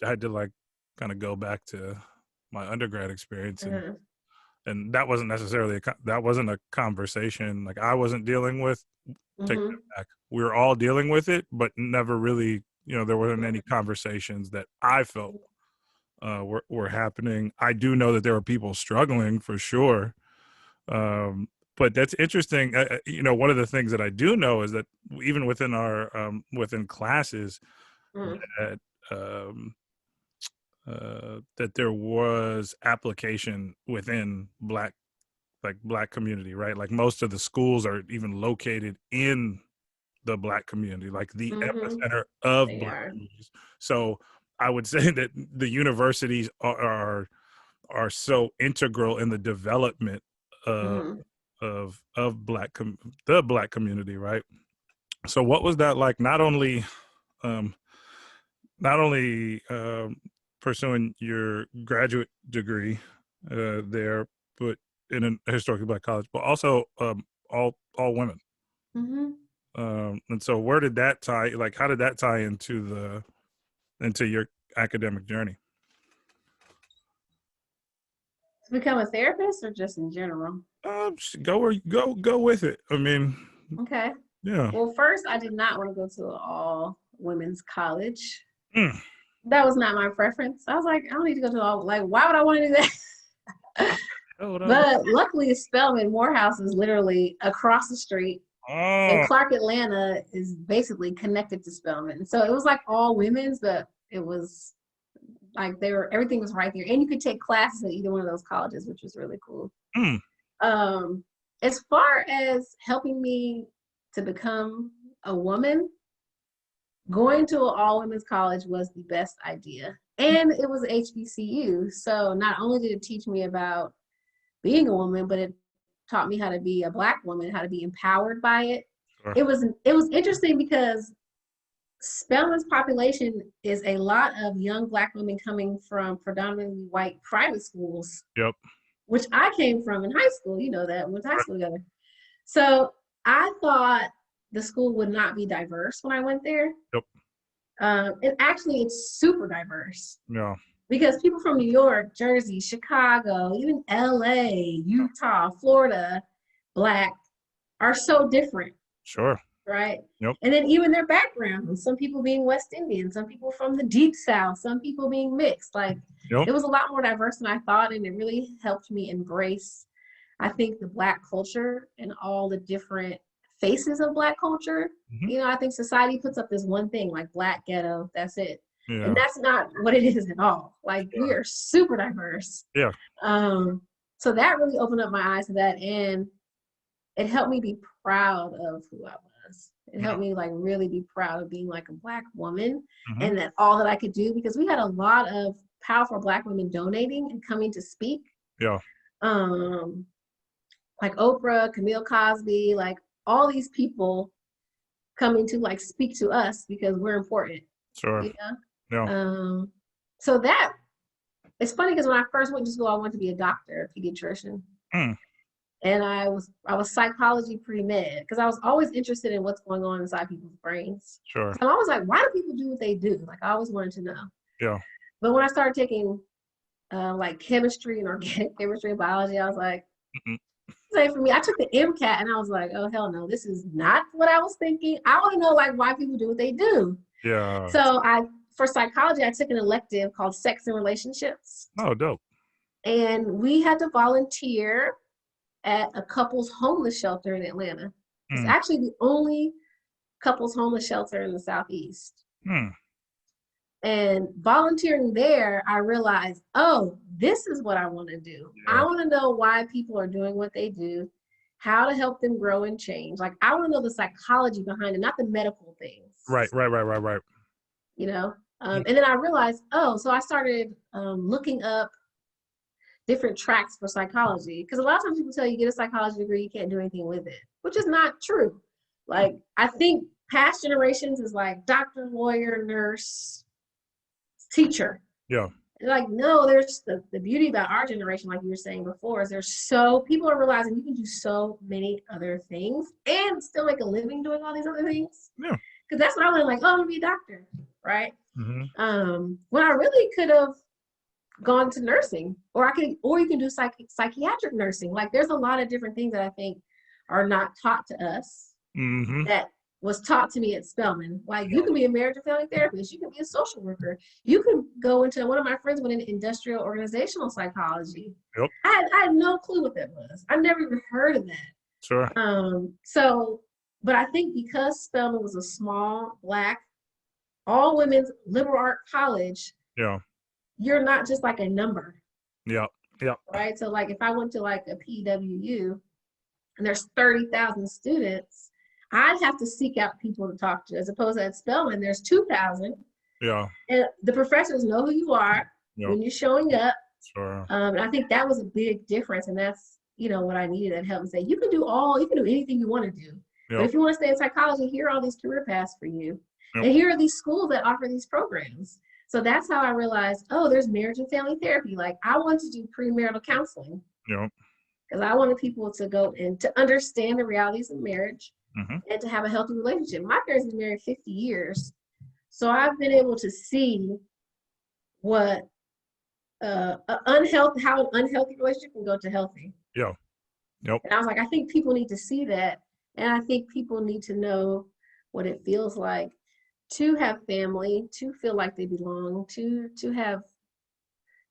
had to like kind of go back to my undergrad experience, Uh-huh. and that wasn't necessarily that wasn't a conversation like I wasn't dealing with. Take Mm-hmm. that back. We were all dealing with it, but never really, there wasn't any conversations that I felt were happening. I do know that there were people struggling for sure, but that's interesting. One of the things that I do know is that even within our within classes, Mm-hmm. that that there was application within black community, right? Like most of the schools are even located in the black community, like the Mm-hmm. epicenter of They black are. communities. So I would say that the universities are so integral in the development uh, Mm-hmm. of the black community, right? So what was that like? Um, not only pursuing your graduate degree there, but in a historically black college, but also all women. Mm-hmm. And so where did that tie? Like, how did that tie into your academic journey? To become a therapist or just in general? Go with it. I mean, Okay. yeah. Well, first, I did not want to go to an all women's college. Mm. That was not my preference. I was like, I don't need to go to all, like, why would I want to do that? Oh, no. But luckily, Spelman Morehouse is literally across the street, and Oh, Clark Atlanta is basically connected to Spelman. So it was like all women's, but it was like everything was right there. And you could take classes at either one of those colleges, which was really cool. mm, Um, as far as helping me to become a woman, going to an all women's college was the best idea. And it was HBCU. So not only did it teach me about being a woman, but it taught me how to be a Black woman, how to be empowered by it. sure. It was interesting because Spelman's population is a lot of young Black women coming from predominantly white private schools, Yep. which I came from in high school. You know that, we went to high school together. So I thought the school would not be diverse when I went there. Yep. And actually, it's super diverse Yeah. because people from New York, Jersey, Chicago, even LA, Utah, Florida, Black are so different, Sure. right? Yep. And then even their backgrounds, some people being West Indian, some people from the deep South, some people being mixed. Like Yep. it was a lot more diverse than I thought, and it really helped me embrace, I think, the Black culture and all the different faces of Black culture. Hmm. I think society puts up this one thing like Black ghetto, that's it. And Yeah. that's not what it is at all. Like we Sure. are super diverse. Yeah. Um, so that really opened up my eyes to that, and it helped me be proud of who I was. It helped Yeah. me like really be proud of being like a Black woman, Mhm. and that all that I could do, because we had a lot of powerful Black women donating and coming to speak. Yeah. Um, like Oprah, Camille Cosby, like all these people coming to like speak to us because we're important, Sure. you Yeah. know? So that it's funny because when I first went to school, I wanted to be a doctor, a pediatrician. Mm. And I was psychology pre-med because I was always interested in what's going on inside people's brains. Sure. So I'm always like, why do people do what they do? Like I always wanted to know. Yeah. But when I started taking like chemistry and organic chemistry and biology, I was like, Mhm. say for me, I took the MCAT and I was like, oh hell no, this is not what I was thinking. I want to know like why people do what they do. Yeah. So for psychology, I took an elective called sex and relationships. Oh, dope. And we had to volunteer at a couples homeless shelter in Atlanta. It's Mm. actually the only couples homeless shelter in the Southeast. Mm. And volunteering there, I realized, oh, this is what I want to do. I Yeah. want to know why people are doing what they do, how to help them grow and change. Like, I want to know the psychology behind it, not the medical things, Right. Right. Right. Right. Right. you know? Mm. And then I realized, oh, so I started looking up different tracks for psychology. Because a lot of times people tell you, get a psychology degree, you can't do anything with it, which is not true. Like, I think past generations is like doctor, lawyer, nurse, teacher. Yeah. Like, no, there's the beauty about our generation, like you were saying before, is there's so people are realizing you can do so many other things and still make a living doing all these other things. Yeah. Because that's what I was like, oh, I'm gonna be a doctor, right? Mhm. When I really could have gone to nursing, or you can do psychiatric nursing. Like, there's a lot of different things that I think are not taught to us Mhm. that was taught to me at Spelman. Like, you Yeah. can be a marriage and family therapist, you can be a social worker, you can go into one of my friends went into industrial organizational psychology. Yep. I had no clue what that was. I never even heard of that. Sure. So, but I think because Spelman was a small Black, all women's liberal art college, Yeah. you're not just like a number, Yeah. Yeah. right? So, like, if I went to like a PWU and there's 30,000 students, I'd have to seek out people to talk to, as opposed to at Spelman, there's 2,000, Yeah. and the professors know who you are Yep. when you're showing up. Sure. And I think that was a big difference, and that's what I needed that help me say you can do anything you want to do, but Yep. if you want to stay in psychology, here are all these career paths for you, Yep. and here are these schools that offer these programs. So that's how I realized, oh, there's marriage and family therapy. Like, I want to do premarital counseling Yep. because I wanted people to go and to understand the realities of marriage Mhm. and to have a healthy relationship. My parents have been married 50 years, so I've been able to see what how an unhealthy relationship can go to healthy. Yeah. Yep. And I was like, I think people need to see that, and I think people need to know what it feels like to have family, to feel like they belong, to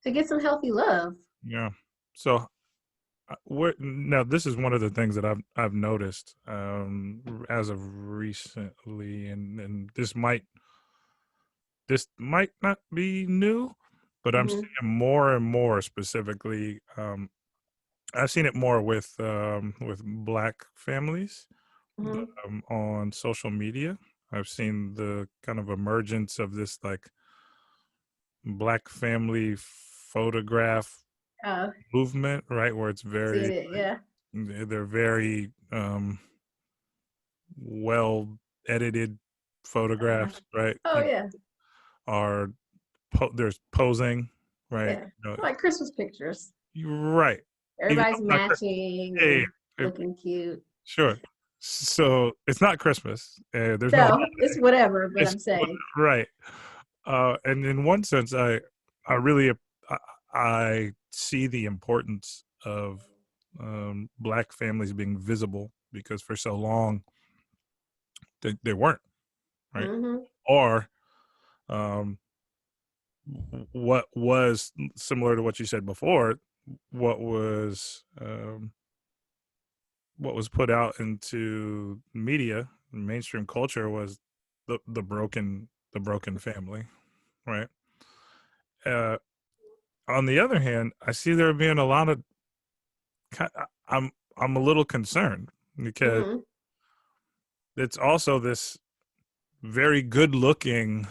get some healthy love. Yeah. So, now this is one of the things that I've noticed as of recently, and this might not be new, but I'm Mm-hmm, seeing more and more specifically. I've seen it more with Black families mm-hmm. on social media. I've seen the kind of emergence of this like Black family photograph Uh, movement, right? Where it's see very it, yeah. they're very well edited Uh, photographs, right? oh And yeah, are there's posing, right? yeah. Like Christmas pictures. You're right. Even though Everybody's it's not matching yeah, yeah, and yeah. looking cute. Sure. So it's not Christmas. There's no No, holiday. it's whatever, but It's I'm saying. right. And in one sense, I really I, I see the importance of Black families being visible because for so long they weren't, right? Mm-hmm, Or um, what was similar to what you said before, what was um, what was put out into media, mainstream culture was the broken family, right? Uh, on the other hand, I see there being a lot of. I'm a little concerned because Mm-hmm. it's also this very good looking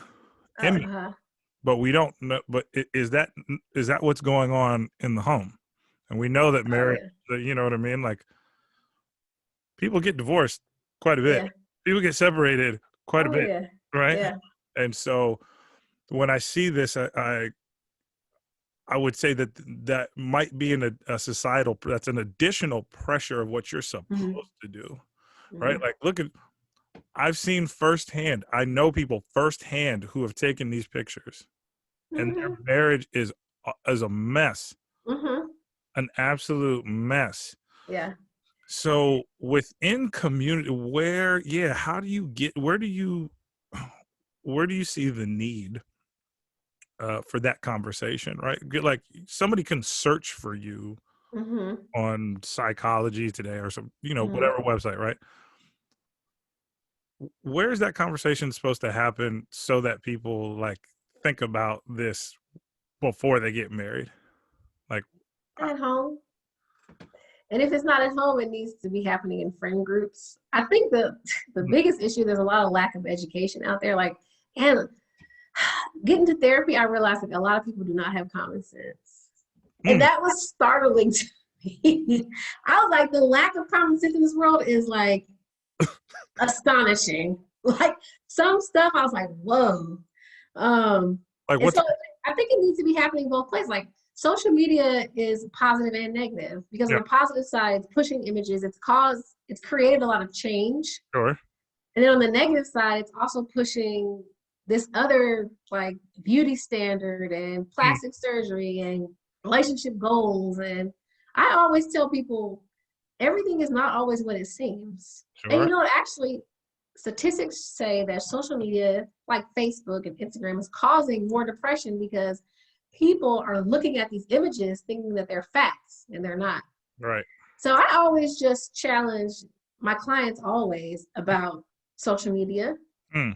image, Uh-huh. but we don't know. But is that what's going on in the home? And we know that Oh marriage, yeah. you know what I mean? Like people get divorced quite a bit. Yeah. People get separated quite a Oh bit, yeah. right? Yeah. And so when I see this, I would say that that might be a societal that's an additional pressure of what you're Mm-hmm. supposed to do, right? Mm-hmm. Like look at I've seen firsthand. I know people firsthand who have taken these pictures, and their Mm-hmm. marriage is a mess, Mm-hmm. an absolute mess. Yeah. So within community, where yeah, how do you get? Where do you see the need for that conversation? Right, like somebody can search for you Mm-hmm. on Psychology Today or some Mm-hmm. whatever website, right? Where's that conversation supposed to happen so that people like think about this before they get married? Like, I, At home. And if it's not at home, it needs to be happening in friend groups. I think the biggest issue, there's a lot of lack of education out there. Like, and getting to therapy, I realized that a lot of people do not have common sense. And mm, that was startling to me. I was like, the lack of common sense in this world is like astonishing. Like some stuff, I was like, whoa. Um, like and what's so I think it needs to be happening both places. Like social media is positive and negative because on yeah, the positive side, it's pushing images, it's created a lot of change. sure, And then on the negative side, it's also pushing this other like beauty standard and mm, plastic surgery and relationship goals. And I always tell people everything is not always what it seems. And sure, actually, statistics say that social media, like Facebook and Instagram, is causing more depression because people are looking at these images thinking that they're facts and they're not. right, So I always just challenge my clients always about social media, mm,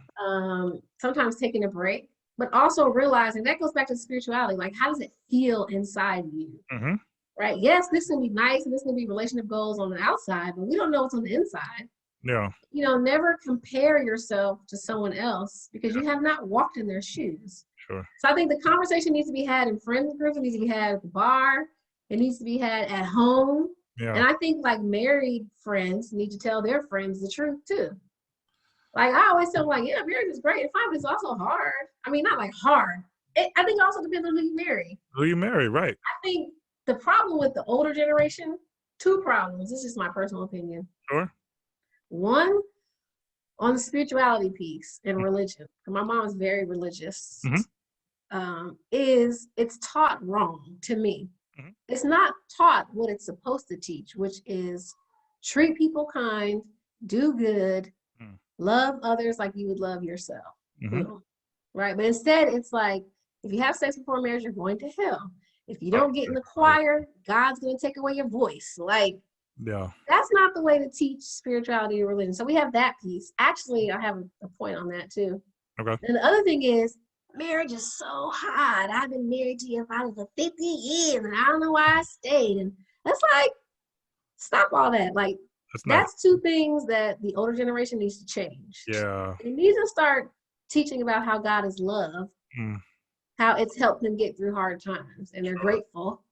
sometimes taking a break, but also realizing that goes back to spirituality. Like, how does it feel inside you? mm-hmm, Right? Yes, this can be nice and this can be relationship goals on the outside, but we don't know what's on the inside. yeah, Never compare yourself to someone else because you have not walked in their shoes. sure, So I think the conversation needs to be had in friends groups, it needs to be had at the bar, it needs to be had at home. And yeah, I think like married friends need to tell their friends the truth too. Like I always tell them, like, yeah, marriage is great. Fine, it's also hard. I mean, not like hard. I think it also depends on who you marry. who you marry, right, I think the problem with the older generation, two problems. This is my personal opinion. sure, One, on the spirituality piece and religion, my mom is very religious, mm-hmm, is it's taught wrong to me. mm-hmm, It's not taught what it's supposed to teach, which is treat people kind, do good, love others like you would love yourself. mm-hmm, Boom. Right? But instead, it's like if you have sex before marriage, you're going to hell. If you oh, don't get in the choir, God's going to take away your voice. Like, yeah, that's not the way to teach spirituality or religion. So we have that piece. Actually, I have a point on that too. okay, And the other thing is, marriage is so hard. I've been married to your father for 50 years and I don't know why I stayed. And that's like, stop all that. Like, that's not, that's two things that the older generation needs to change. yeah, They need to start teaching about how God is love, mm, how it's helped them get through hard times, and they're sure, grateful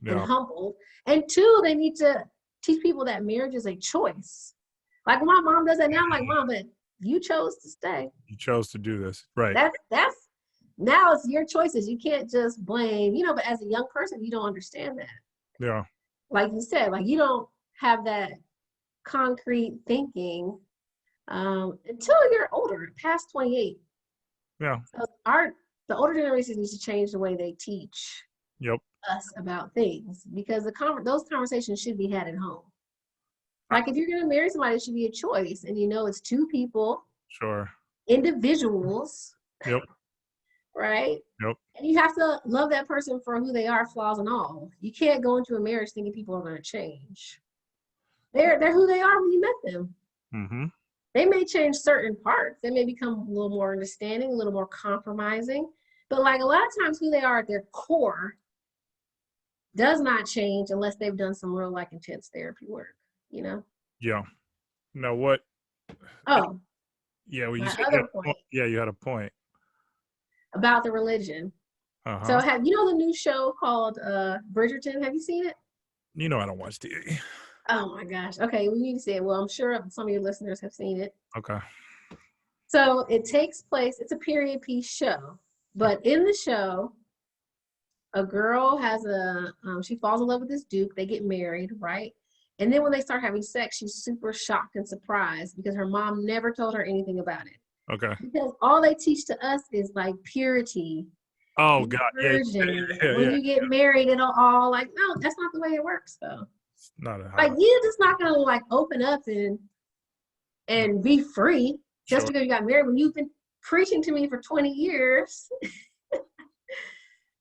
and yeah, humbled. And two, they need to teach people that marriage is a choice. Like my mom does that now. I'm like, Mom, but you chose to stay. you chose to do this, right, That's now it's your choices. You can't just blame, but as a young person, you don't understand that. yeah, Like you said, like you don't have that concrete thinking until you're older, past 28. yeah, So the older generation needs to change the way they teach yep, us about things because those conversations should be had at home. Like if you're going to marry somebody, it should be a choice, and it's two people, sure, individuals, yep, right? yep, And you have to love that person for who they are, flaws and all. You can't go into a marriage thinking people are going to change. They're who they are when you met them. mm-hmm, They may change certain parts. They may become a little more understanding, a little more compromising. But like a lot of times who they are at their core does not change unless they've done some real like intense therapy work, you know? Yeah. No, what? Oh, Yeah, well, you my said you had other a point. point Yeah, you had a point. about the religion. So Uh-huh. have you know the new show called Bridgerton? Have you seen it? You know I don't watch TV. Oh my gosh. Okay, we need to see it. Well, I'm sure some of your listeners have seen it. Okay. So it takes place, it's a period piece show. But in the show, a girl has she falls in love with this duke. They get married, right? And then when they start having sex, she's super shocked and surprised because her mom never told her anything about it. Okay. Because all they teach to us is like purity, Oh be God. Yeah. virgin. Yeah. When Yeah. you get married, it'll all like, no, that's not the way it works though. It's not a Like how. you're just not gonna like open up and be free just Sure. because you got married when you've been preaching to me for 20 years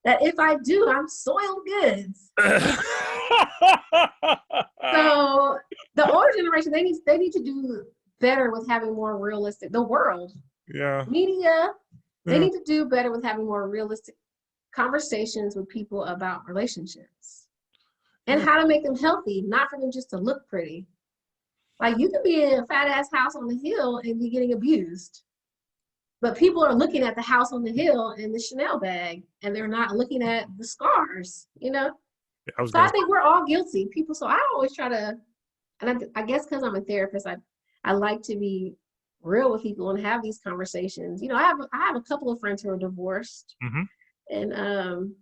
that if I do, I'm soiled goods. So the older generation, they need to do better with having more realistic, the world, Yeah. media, they Yeah. need to do better with having more realistic conversations with people about relationships and Yeah. how to make them healthy, not for them just to look pretty. Like you can be in a fat ass house on the hill and be getting abused. But people are looking at the house on the hill and the Chanel bag, and they're not looking at the scars, you know? I was So I gonna. think we're all guilty. People, so I always try to, and I guess because I'm a therapist, I like to be real with people and have these conversations. You know, I have a couple of friends who are divorced, Mm-hmm. and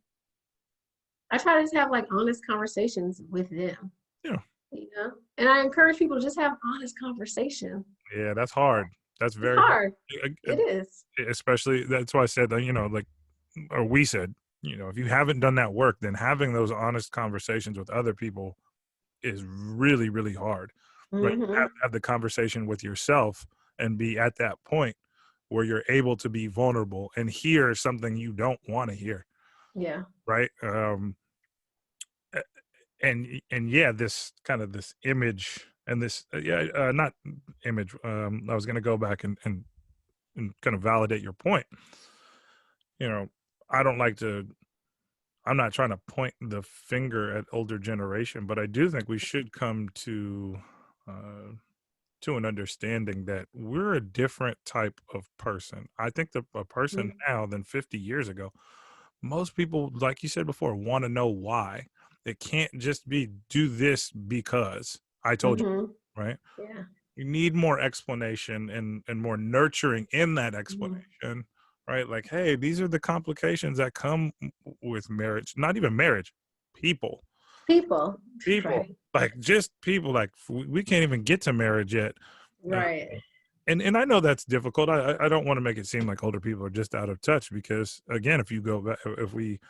I try to just have like honest conversations with them, Yeah. you know? And I encourage people to just have honest conversation. Yeah. That's hard. That's It's very hard. hard. It is. Especially that's why I said that. Like, or we said, if you haven't done that work, then having those honest conversations with other people is really, really hard. Right? Mm-hmm. Have the conversation with yourself and be at that point where you're able to be vulnerable and hear something you don't want to hear. Yeah. Right. And yeah, this kind of this image and this not image. I was going to go back and kind of validate your point. You know, I don't like to. I'm not trying to point the finger at older generation, but I do think we should come uh, to an understanding that we're a different type of person. I think that a person now than 50 years ago, most people, like you said before, want to know why. It can't just be do this because I told you, Mm-hmm. right? Yeah. You need more explanation and more nurturing in that Mm-hmm. explanation, right? Like, hey, these are the complications that come with marriage, not even marriage, people, People. people, Right. like just people, like we can't even get to marriage yet. Uh, Right. and I know that's difficult. I don't want to make it seem like older people are just out of touch because again, if you go back, if we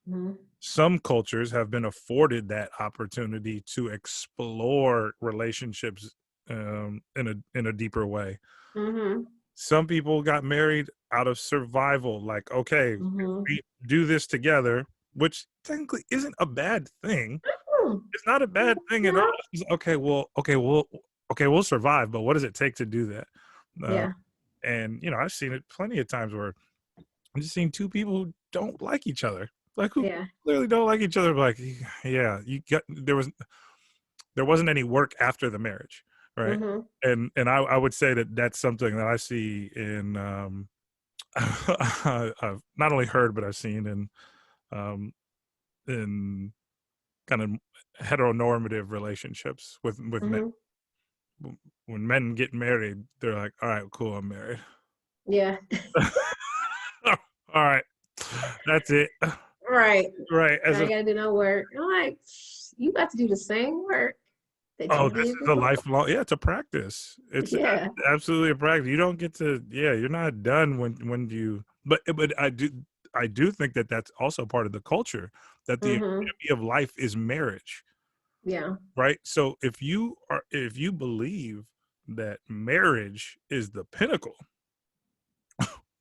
Mm-hmm. some cultures have been afforded that opportunity to explore relationships in a deeper way. Mm-hmm. Some people got married out of survival, like okay, if Mm-hmm. we do this together, which technically isn't a bad thing. Mm-hmm. It's not a bad thing at all. No. It's okay, we'll survive, but what does it take to do that? Uh, Yeah. and I've seen it plenty of times where I've just seen two people who don't like each other, like who Yeah. clearly don't like each other. Like, yeah, there wasn't any work after the marriage, right? Mm-hmm. And I would say that that's something that I see in I've not only heard but I've seen um, in kind of heteronormative relationships with men. Mm-hmm. When men get married, they're like, "All right, cool, I'm married." Yeah. All right, that's it. Right. Right. I gotta do no work. I'm like, you got to do the same work that Oh, you this did is a before. lifelong. Yeah, it's a practice. It's Yeah. absolutely a practice. You don't get to. Yeah, you're not done when you. But I do think that that's also part of the culture that the Mm-hmm. epitome of life is marriage, Yeah. right? So if you believe that marriage is the pinnacle,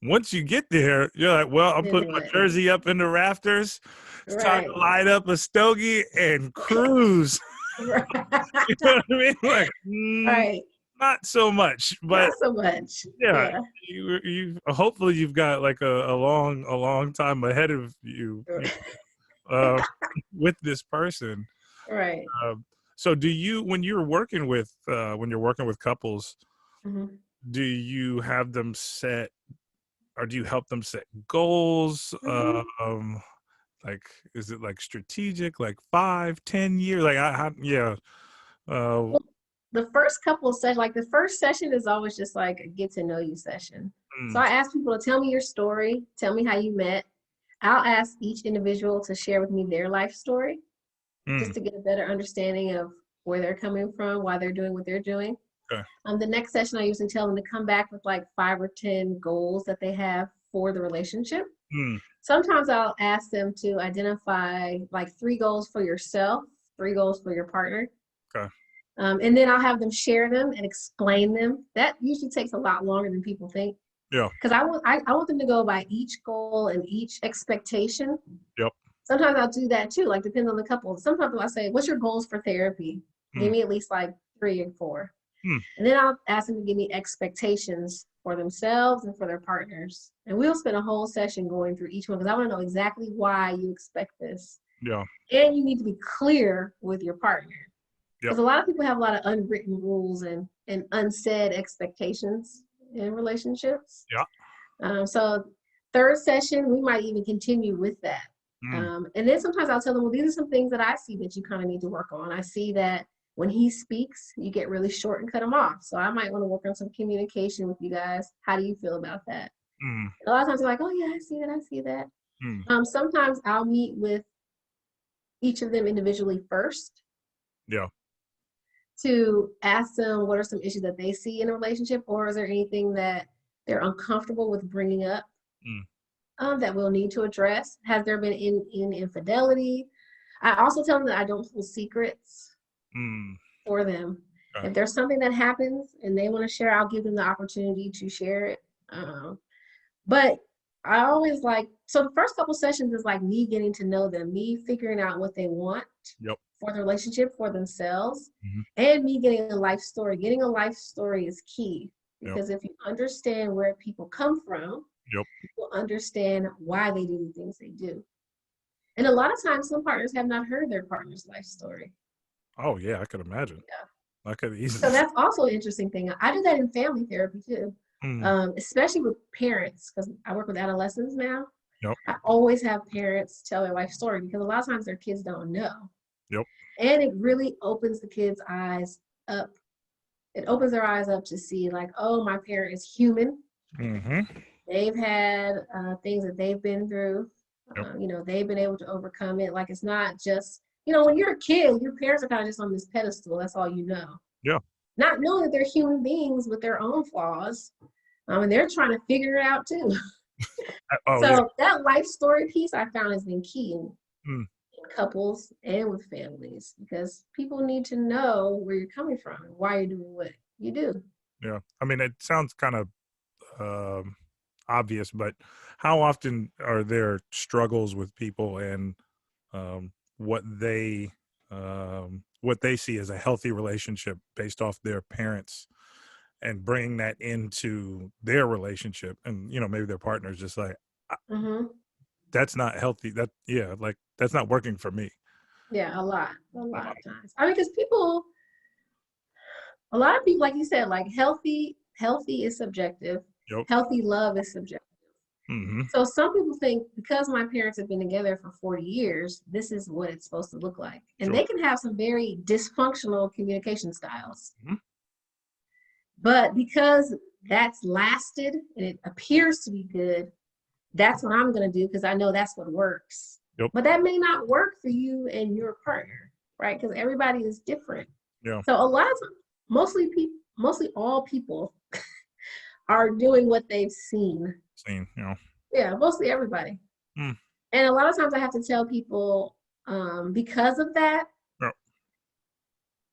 once you get there, you're like, well, I'm Then putting my what? jersey up in the rafters. It's time Right. to light up a stogie and cruise. Right. You know what I mean? Like, Right. not so much, but Not so much. yeah, Yeah. you hopefully you've got like a long time ahead of you, uh, with this person. Right. Um, so do you when you're working with couples, Mhm. do you have them set or do you help them set goals? Mhm. Like, is it like strategic, like 5, 10 years? Like, yeah. Uh, Well, the first couple of sessions, like the first session is always just like a get to know you session. So mm, I ask people to tell me your story, tell me how you met. I'll ask each individual to share with me their life story just mm, to get a better understanding of where they're coming from, why they're doing what they're doing. okay. The next session, I usually tell them to come back with like 5 or 10 goals that they have for the relationship. Mm, Sometimes I'll ask them to identify like 3 goals for yourself, 3 goals for your partner. okay. And then I'll have them share them and explain them. That usually takes a lot longer than people think Yeah. because I want them to go by each goal and each expectation. Yep. Sometimes I'll do that too, like depends on the couple. Sometimes I say, "What's your goals for therapy?" Give Mm, me at least like 3 and 4, mm, and then I'll ask them to give me expectations for themselves and for their partners. And we'll spend a whole session going through each one because I want to know exactly why you expect this, yeah. and you need to be clear with your partner. Yep. Because a lot of people have a lot of unwritten rules and unsaid expectations in relationships. Yeah. So third session, we might even continue with that. Mm, And then sometimes I'll tell them, well, these are some things that I see that you kind of need to work on. I see that when he speaks, you get really short and cut him off. So I might want to work on some communication with you guys. How do you feel about that? mm, A lot of times they're like, oh yeah, I see that, I see that. mm, Sometimes I'll meet with each of them individually first yeah. to ask them what are some issues that they see in a relationship, or is there anything that they're uncomfortable with bringing up Mm, that we'll need to address? Has there been in infidelity? I also tell them that I don't hold secrets mm, for them. okay. If there's something that happens and they want to share, I'll give them the opportunity to share it. But I always like, so the first couple sessions is like me getting to know them, me figuring out what they want Yep. for the relationship, for themselves, Mhm, and me getting a life story. Getting a life story is key yep. because if you understand where people come from, Yep. you will understand why they do the things they do. And a lot of times, some partners have not heard their partner's life story. Oh, yeah, I could imagine. Yeah. I could easily So that's also an interesting thing. I do that in family therapy too, mm, especially with parents, because I work with adolescents now. yep. I always have parents tell their life story because a lot of times their kids don't know. Yep. And it really opens the kids' eyes up. It opens their eyes up to see, like, oh, my parent is human. Mhm. They've had things that they've been through. Yep. They've been able to overcome it. Like, it's not just, when you're a kid, your parents are kind of just on this pedestal. That's all you know. Yeah. Not knowing that they're human beings with their own flaws. And they're trying to figure it out too. Oh, yeah. So that life story piece I found has been key Mm, in couples and with families because people need to know where you're coming from and why you're doing what you do. yeah. I mean, it sounds kind of, um, obvious, but how often are there struggles with people and, um, what they, what they see as a healthy relationship based off their parents and bringing that into their relationship and, maybe their partner's just like, "I Hmm. that's not healthy. That yeah, like, that's not working for me." Yeah, a Uh, lot of times. I mean, because a lot of people, like you said, like healthy is subjective. yep. Healthy love is subjective. Mhm. So some people think because my parents have been together for 40 years, this is what it's supposed to look like. And Sure. they can have some very dysfunctional communication styles. Mhm. But because that's lasted and it appears to be good, that's what I'm going to do because I know that's what works. Yep. But that may not work for you and your partner, right? Because everybody is different. Yeah. So a lot of times, mostly all people are doing what they've seen. Same. Yeah, mostly everybody. Mm, And a lot of times I have to tell people because of that, yep.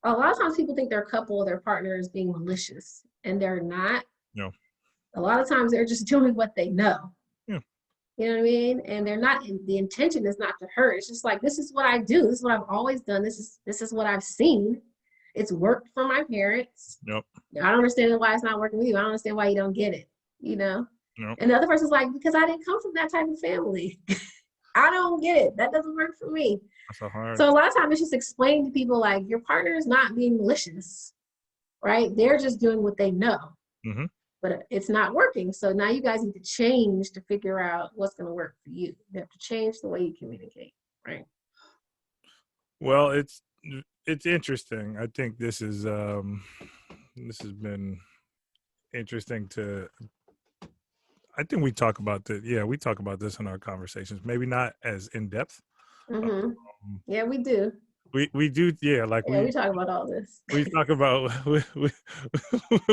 a lot of times people think their couple, their partner is being malicious, and they're not. Yeah. A lot of times they're just doing what they know. Yeah. You know what I mean? And they're not. The intention is not to hurt. It's just like this is what I do. This is what I've always done. This is what I've seen, It's worked for my parents. Yep. I don't understand why it's not working with you. I don't understand why you don't get it, you know? Yep. And the other person's like, because I didn't come from that type of family. I don't get it. That doesn't work for me. That's so hard. So a lot of times it's just explaining to people like your partner is not being malicious, right? They're just doing what they know, Mm-hmm. but it's not working. So now you guys need to change to figure out what's going to work for you. You have to change the way you communicate, right? Well, it's interesting. I think this has been interesting to. I think we talk about we talk about this in our conversations. Maybe not as in depth. Mm-hmm. Um, Yeah, we do. we do, like Yeah, we talk about all this, we talk about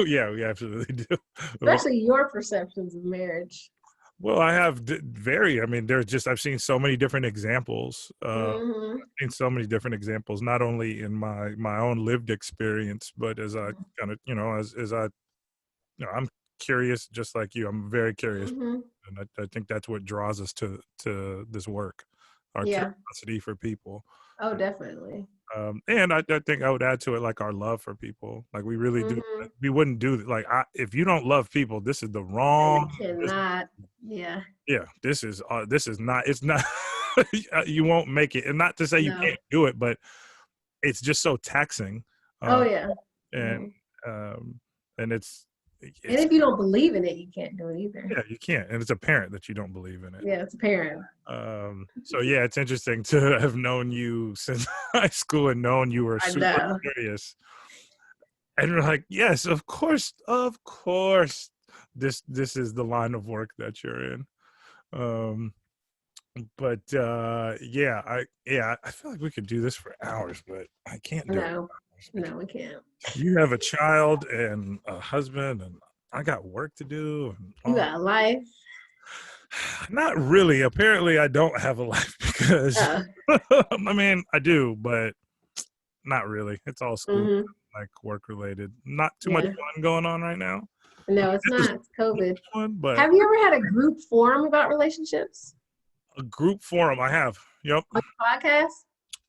yeah, we absolutely do. especially your perceptions of marriage. Well, I have I mean, I've seen so many different examples. Mm-hmm. Seen so many different examples, not only in my own lived experience, but as I kind of, as I, I'm curious, just like you. I'm very curious, Mm-hmm. and I think that's what draws us to this work, our Yeah. curiosity for people. Oh, definitely. And I think I would add to it like our love for people. Like we really do. Mm-hmm. We wouldn't do like if you don't love people, this is the Yeah, you wrong. cannot. Yeah. Yeah, this is not. It's not. You won't make it, and not to say you No. can't do it, but it's just so taxing, Oh uh, yeah. and Mm-hmm. um, and And it's if you don't believe in it, you can't do it either. yeah, you can't, and it's apparent that you don't believe in it. Yeah, it's apparent. So yeah, it's interesting to have known you since high school and known you were I super know. serious, and you're like, yes, of course, this is the line of work that you're in. Um, but I feel like we could do this for hours, but I can't do it No. for hours because No, we can't. you have a child and a husband, and I got work to do. And You got a life. not really. Apparently, I don't have a life because Uh, I mean, I do, but not really. It's all school, mm-hmm. like work related. Not too much Yeah. fun going on right now. I No, mean, it's this is not. It's COVID. fun, but Have you ever had a group forum about relationships a group forum I have. Yep. on your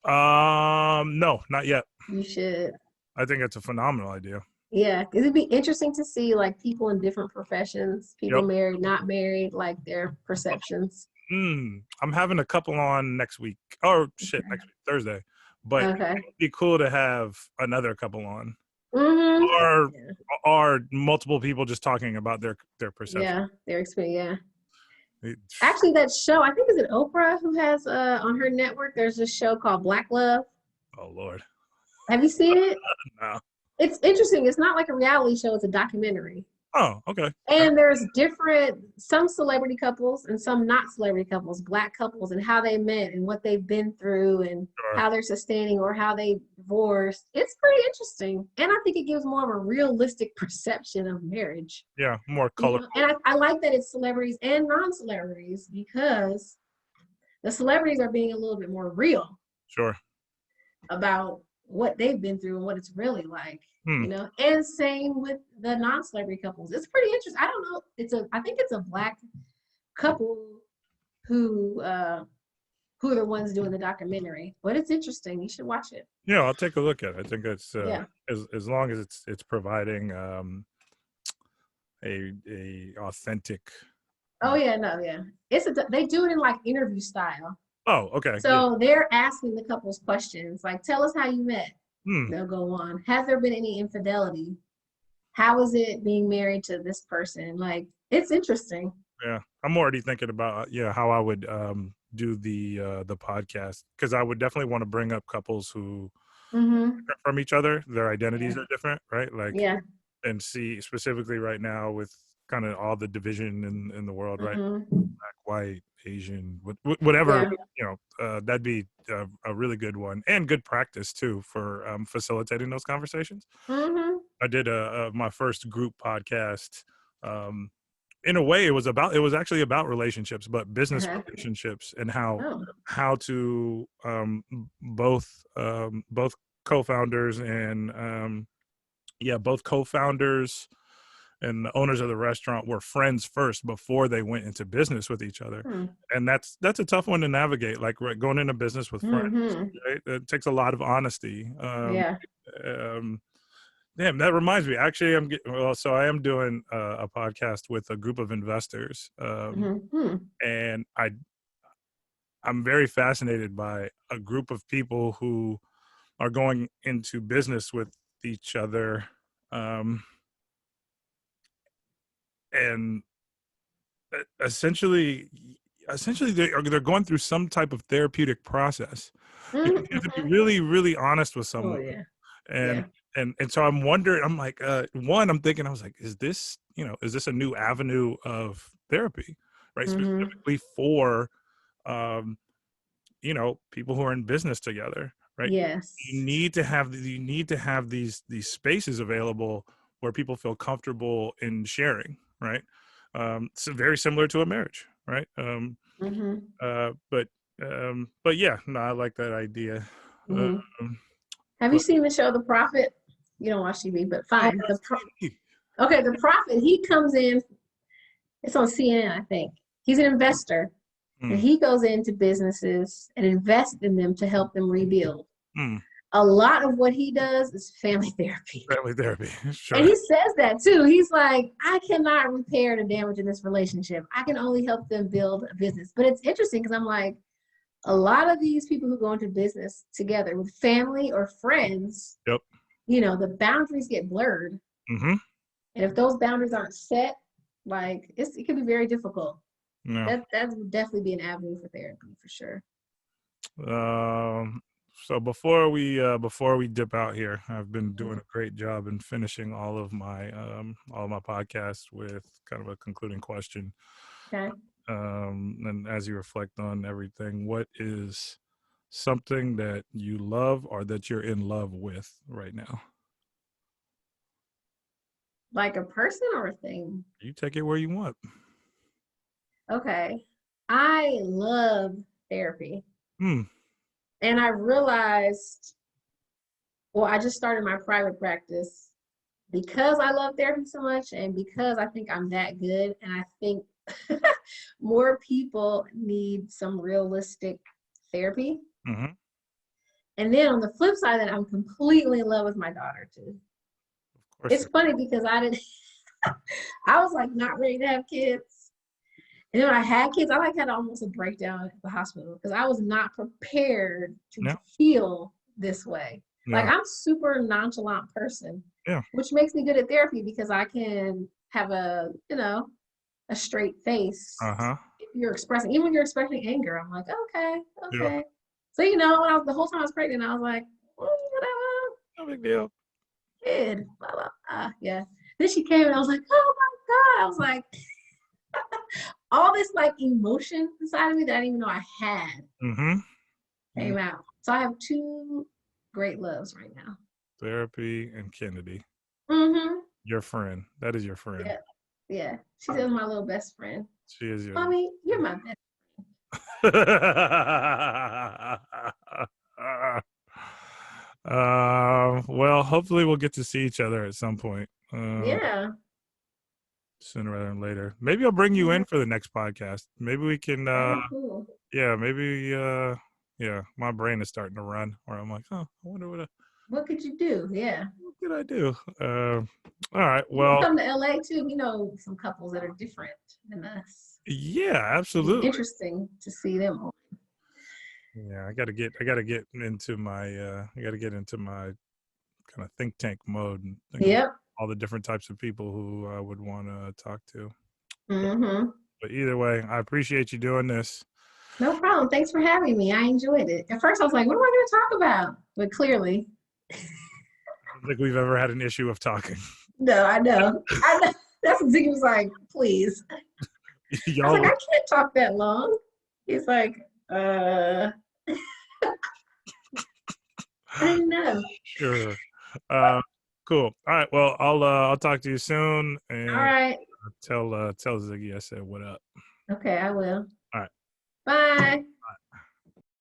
podcast? No, not yet. You should. I think it's a phenomenal idea. Yeah, 'cause it'd be interesting to see like people in different professions, people Yep. married, not married, like their perceptions. I'm having a couple on next week. Oh shit, next week, Thursday. But Okay. it'd be cool to have another couple on, Mm-hmm. or Yeah. multiple people just talking about their perception. Yeah, their experience. Yeah. It- Actually, that show, I think is it Oprah who has on her network, there's a show called Black Love. oh Lord, Have you seen it? no. It's interesting. It's not like a reality show, it's a documentary. Oh, okay. And there's some celebrity couples and some not celebrity couples, Black couples, and how they met and what they've been through and Sure. how they're sustaining or how they divorced. It's pretty interesting. And I think it gives more of a realistic perception of marriage. Yeah, more You know? colorful. And I like that it's celebrities and non-celebrities because the celebrities are being a little bit more real Sure. about what they've been through and what it's really like, Hmm. and same with the non-celebrity couples. It's pretty interesting. I don't know. I think it's a Black couple who are the ones doing the documentary, but it's interesting. You should watch it. Yeah, I'll take a look at it. I think it's Yeah. as long as it's providing a authentic. Oh yeah, no, yeah. They do it in like interview style. Oh, okay. Yeah. So they're asking the couples questions like, tell us how you met. Hmm. They'll go on. Has there been any infidelity? How is it being married to this person? Like, it's interesting. Yeah, I'm already thinking about how I would do the podcast, because I would definitely want to bring up couples who Mm-hmm. different from each other. Their identities are different, right? Like, Yeah. and see specifically right now with kind of all the division in the world, right? Mm-hmm. Black, white, Asian, whatever. Yeah. That'd be a really good one and good practice too for facilitating those conversations. Mm-hmm. I did my first group podcast. In a way, it was actually about relationships, but business Uh-huh. relationships, and how Oh. to both co-founders and both co-founders and the owners of the restaurant were friends first before they went into business with each other. Hmm. And that's a tough one to navigate, like going into business with friends, Mm-hmm. right? It takes a lot of honesty. Yeah. Damn, that reminds me. Actually, so I am doing a podcast with a group of investors, Hmm. and I'm very fascinated by a group of people who are going into business with each other, um, and essentially, they're going through some type of therapeutic process. You have to be Hmm. really, really honest with Oh someone, yeah, and yeah. and so I'm wondering. I'm like, one, I'm thinking, I was like, is this a new avenue of therapy, right? Hmm. Specifically for um, people who are in business together, right? You Yes. need to have these spaces available where people feel comfortable in sharing, right? So very similar to a marriage, right? Hmm. But but yeah, no, I like that idea. Hmm. Um, Have you but seen the show The Prophet? You don't watch TV, but oh, fine. yes, Okay, The Prophet. He comes in. It's on CNN, I think. He's an investor, and mm, he goes into businesses and invests in them to help them rebuild. mm, A lot of what he does is family therapy. family therapy, And sure. he says that too. He's like, I cannot repair the damage in this relationship. I can only help them build a business. But it's interesting because I'm like, a lot of these people who go into business together with family or friends, Yep. the boundaries get blurred. Mm-hmm. And if those boundaries aren't set, like it can be very difficult. Yeah. That would definitely be an avenue for therapy for sure. Um, so before we dip out here, I've been doing a great job in finishing all of my podcasts with kind of a concluding question. Okay. And as you reflect on everything, what is something that you love or that you're in love with right now? Like a person or a thing? You take it where you want. Okay. I love therapy. Hmm. And I realized, well, I just started my private practice because I love therapy so much and because I think I'm that good. And I think more people need some realistic therapy. Mm-hmm. And then on the flip side, that I'm completely in love with my daughter too. Of course It's you're. funny because I didn't, I was like not ready to have kids. And then when I had kids, I like had almost a breakdown at the hospital because I was not prepared to Yeah. feel this way. Like Yeah. I'm super nonchalant person, Yeah. which makes me good at therapy because I can have a straight face. Uh-huh. If you're expressing, even when you're expressing anger, I'm like, okay, Yeah. okay. So the whole time I was pregnant, I was like, whatever, No big deal. kid, blah blah blah. Yeah. Then she came and I was like, oh my god. I was like, all this like emotion inside of me that I didn't even know I had Mm-hmm. Mm. came out. So I have two great loves right now. Therapy and Kennedy. Mm-hmm. Your friend. That is your friend. Yeah. Yeah. She's my little best friend. She is your Mommy, you're my best. well, hopefully we'll get to see each other at some point. Yeah. Sooner rather than later. Maybe I'll bring you in for the next podcast. Maybe we can Okay, cool. yeah, maybe yeah, my brain is starting to run where I'm like, oh, I wonder What could you do? Yeah. what could I do? All right. You can Well, come to LA too. We know some couples that are different than us. yeah, It'd be absolutely. interesting to see them. Yeah, I gotta get into my kind of think tank mode and think about Yep. all the different types of people who I would want to talk to. But, Mm-hmm. but either way, I appreciate you doing this. No problem. Thanks for having me. I enjoyed it. At first I was like, what am I going to talk about? But clearly, I don't think we've ever had an issue of talking. no, I know. I know. That's what Ziggy was like, please. I was Y'all like, I can't talk that long. He's like, I didn't know. sure. Cool. All right. Well, I'll talk to you soon All and right. tell Ziggy I said what up. Okay, I will. All right. Bye.